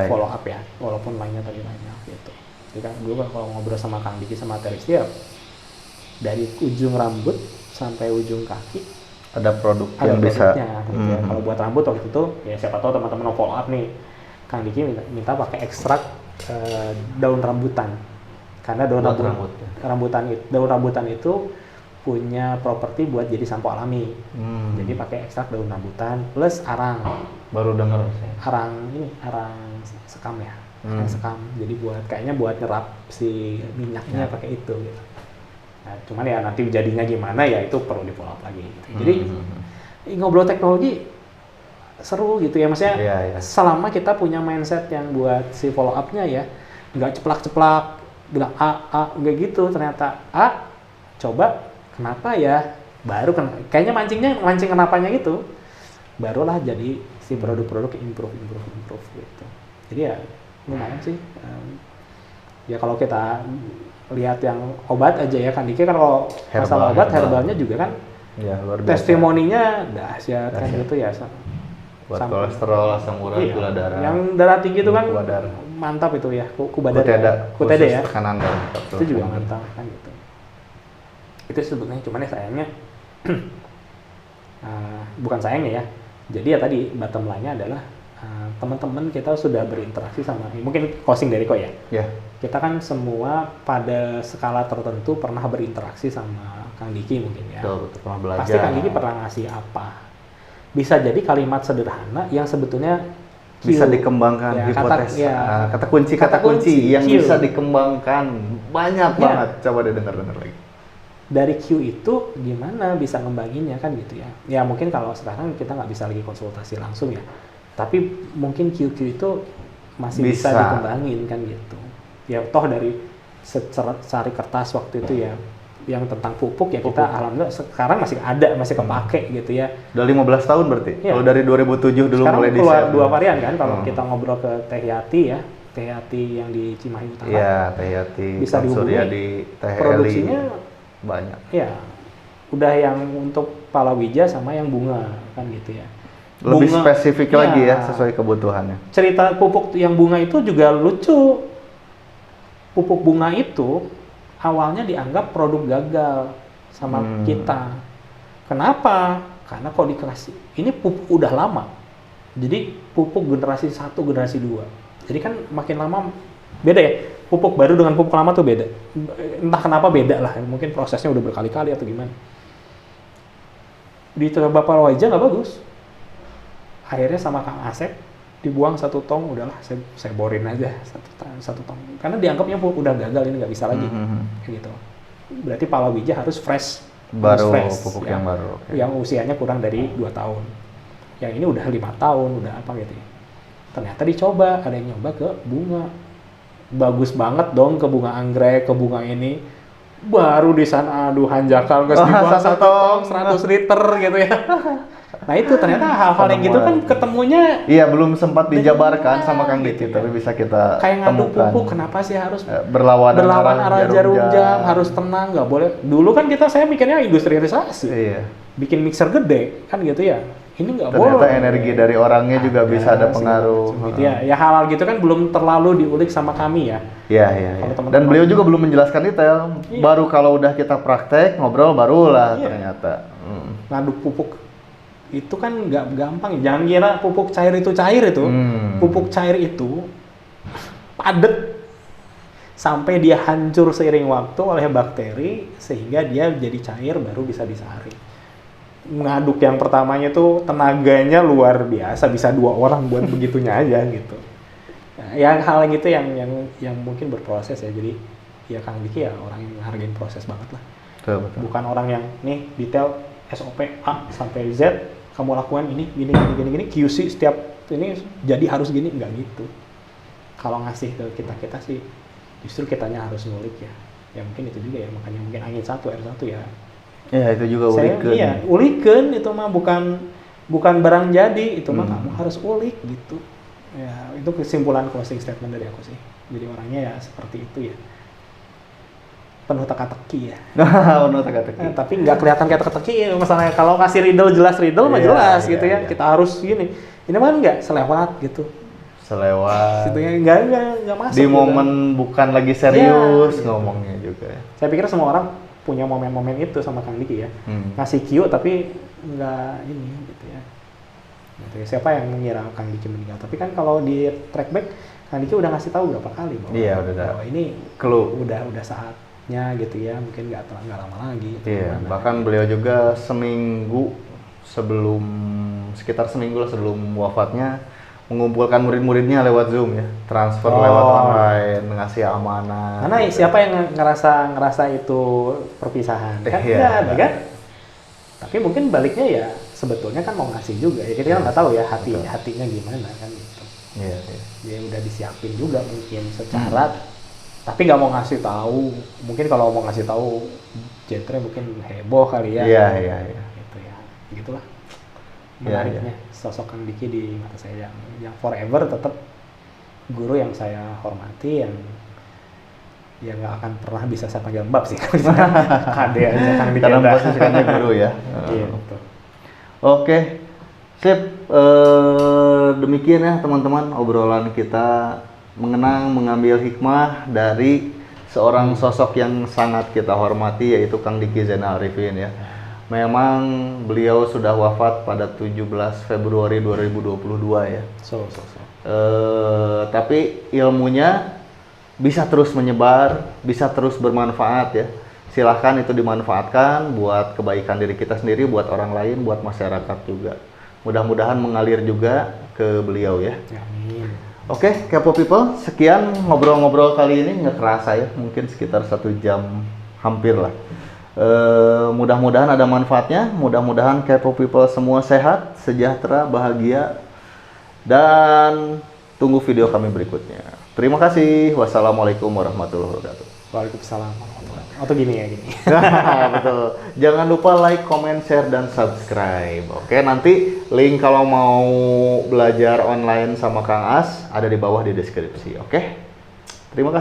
follow up ya, walaupun lainnya tadi banyak gitu. Jadi kan gue kalau ngobrol sama Kang Diki sama Teris ya, dari ujung rambut sampai ujung kaki
ada produk
ada
yang bisa
gitu ya. Kalau buat rambut waktu itu ya siapa tahu teman-teman mau follow up nih, Kang Diki minta pakai ekstrak daun rambutan, karena daun rambutan itu punya properti buat jadi sampo alami. Jadi pakai ekstrak daun rambutan plus arang.
Baru dengar
Arang sekam ya. Arang sekam. Jadi kayaknya buat nyerap si minyaknya pakai itu gitu. Nah, cuman ya nanti jadinya gimana ya itu perlu di follow up lagi gitu. Jadi ngobrol teknologi seru gitu ya, maksudnya selama kita punya mindset yang buat si follow up-nya ya nggak ceplak-ceplak bilang A nggak gitu, ternyata A coba kenapa ya, baru kayaknya mancing kenapanya gitu, barulah jadi si produk-produk improve gitu. Jadi ya lumayan sih ya kalau kita lihat yang obat aja ya kan Diki, kan kalau masalah obat herbalnya juga kan
ya, luar biasa.
Testimoninya dahsyat kan gitu ya,
buat kolesterol, asam urat, gula darah.
Yang darah tinggi itu kan mantap itu ya, kutede ya.
Tekanan darah.
Itu juga mantap kan gitu. Itu sebetulnya, cuman ya sayangnya bukan sayangnya ya. Jadi ya tadi bottom line-nya adalah teman-teman kita sudah berinteraksi sama, mungkin closing dari kok ya. Kita kan semua pada skala tertentu pernah berinteraksi sama Kang Diki mungkin ya.
Betul, pernah belajar.
Pasti Kang Diki pernah ngasih apa. Bisa jadi kalimat sederhana yang sebetulnya
bisa dikembangkan,
ya,
hipotesis. Kata kunci yang
Q.
bisa dikembangkan banyak banget. Coba deh dengar lagi.
Dari Q itu gimana bisa ngembanginnya kan gitu ya. Ya mungkin kalau sekarang kita nggak bisa lagi konsultasi langsung ya. Tapi mungkin QQ itu masih bisa dikembangin kan gitu. Ya toh dari secari kertas waktu itu ya yang tentang pupuk ya kita alhamdulillah sekarang masih ada, masih kepake gitu ya.
Udah 15 tahun berarti? Ya. Kalau dari 2007 dulu
sekarang
mulai
keluar dua varian kan, kalau kita ngobrol ke Teh Yati ya, Teh Yati yang di Cimahi Utara.
Iya, Teh Yati.
Bisa dihubungi
di Teh
produksinya
banyak.
Ya, udah yang untuk palawija sama yang bunga kan gitu ya.
Lebih spesifik lagi ya, sesuai kebutuhannya.
Cerita pupuk yang bunga itu juga lucu. Pupuk bunga itu awalnya dianggap produk gagal sama kita. Kenapa? Karena kok dikasih, ini pupuk udah lama. Jadi pupuk generasi 1, generasi 2. Jadi kan makin lama beda ya. Pupuk baru dengan pupuk lama tuh beda. Entah kenapa beda lah. Mungkin prosesnya udah berkali-kali atau gimana. Dicoba palawija nggak bagus. Akhirnya sama Kang Asep dibuang 1 tong, udahlah saya borin aja satu tong karena dianggapnya udah gagal, ini nggak bisa lagi kayak gitu. Berarti palawija harus fresh,
pupuk yang baru,
yang usianya kurang dari 2 tahun. Yang ini udah 5 tahun, udah apa gitu ya. Ternyata dicoba, ada yang nyoba ke bunga, bagus banget dong ke bunga anggrek, ke bunga ini. Baru di sana aduh hanjakal nggak dibuang 1 tong 100 liter gitu ya. Nah itu ternyata hal-hal yang gitu kan ketemunya
belum sempat dijabarkan sama Kang Diki, tapi bisa kita
kayak ngadu pupuk, kenapa sih harus
berlawanan
arah jarum jam, harus tenang, nggak boleh. Dulu kan saya mikirnya industrialisasi, bikin mixer gede kan gitu ya, ini nggak boleh.
Ternyata energi dari orangnya juga bisa ada pengaruh
gitu ya hal-hal gitu kan belum terlalu diulik sama kami ya.
Dan beliau juga belum menjelaskan detail, baru kalau udah kita praktek ngobrol barulah ternyata
ngadu pupuk itu kan nggak gampang. Jangan kira pupuk cair itu pupuk cair itu padat sampai dia hancur seiring waktu oleh bakteri sehingga dia jadi cair baru bisa disaring. Ngaduk yang pertamanya tuh tenaganya luar biasa, bisa 2 orang buat begitunya aja gitu. Nah, yang hal gitu yang mungkin berproses ya. Jadi ya Kang Diki ya orang yang menghargai proses banget lah.
Betul.
Bukan orang yang nih detail SOP A sampai Z kamu lakukan ini gini QC setiap ini jadi harus gini, enggak gitu. Kalau ngasih ke kita sih justru kitanya harus ngulik ya mungkin itu juga ya, makanya mungkin angin 1 air 1 ya
itu juga ulikan.
Ulikan itu mah bukan bukan barang jadi, itu mah kamu harus ulik gitu. Ya, itu kesimpulan closing statement dari aku sih. Jadi orangnya ya seperti itu ya. Penuh teka-teki ya.
Penuh teka-teki.
Tapi nggak kelihatan kayak teka-teki ya. Misalnya kalau kasih riddle jelas riddle mah jelas gitu ya. Kita harus gini. Ini mah nggak selewat gitu.
Selewat.
Gitu ya, nggak masuk.
Di momen bukan lagi serius ngomongnya juga.
Saya pikir semua orang punya momen-momen itu sama Kang Diki ya. Ngasih cue tapi nggak ini gitu ya. Gitu ya. Siapa yang mengira Kang Diki meninggal? Tapi kan kalau di track back Kang Diki udah ngasih tahu berapa kali bahwa ini udah saatnya gitu ya, mungkin nggak lama lagi.
Iya, bahkan beliau juga sekitar seminggu sebelum wafatnya mengumpulkan murid-muridnya lewat Zoom ya, transfer lewat online, ngasih amanah.
Karena siapa yang ngerasa itu perpisahan? Kan nggak ada kan? Tapi mungkin baliknya ya sebetulnya kan mau ngasih juga ya, kita kan nggak tahu ya hatinya gimana kan gitu.
Iya.
Dia udah disiapin juga mungkin secara, tapi nggak mau ngasih tahu. Mungkin kalau mau ngasih tahu, Jetre mungkin heboh kali ya.
Iya.
Gitu ya, gitulah. Menariknya sosok Kang Diki di mata saya yang forever tetap guru yang saya hormati, yang nggak akan pernah bisa saya panggil Mbak sih. Kade aja Kang Diki.
Karena posisikannya guru ya.
Iya betul.
Oke, sip. Demikian ya teman-teman obrolan kita mengambil hikmah dari seorang sosok yang sangat kita hormati, yaitu Kang Diki Zainal Arifin ya. Memang beliau sudah wafat pada 17 Februari 2022 ya. Tapi ilmunya bisa terus menyebar, bisa terus bermanfaat ya. Silahkan itu dimanfaatkan buat kebaikan diri kita sendiri, buat orang lain, buat masyarakat juga. Mudah-mudahan mengalir juga ke beliau ya.
Amin.
Oke, Kepo People, sekian ngobrol-ngobrol kali ini, nggak kerasa ya, mungkin sekitar 1 jam hampir lah. Mudah-mudahan ada manfaatnya, mudah-mudahan Kepo People semua sehat, sejahtera, bahagia, dan tunggu video kami berikutnya. Terima kasih. Wassalamualaikum warahmatullahi wabarakatuh.
Waalaikumsalam warahmatullahi wabarakatuh. Atau gini ya gini.
Betul. Jangan lupa like, comment, share, dan subscribe. Oke, nanti link kalau mau belajar online sama Kang As ada di bawah di deskripsi. Oke. Terima kasih.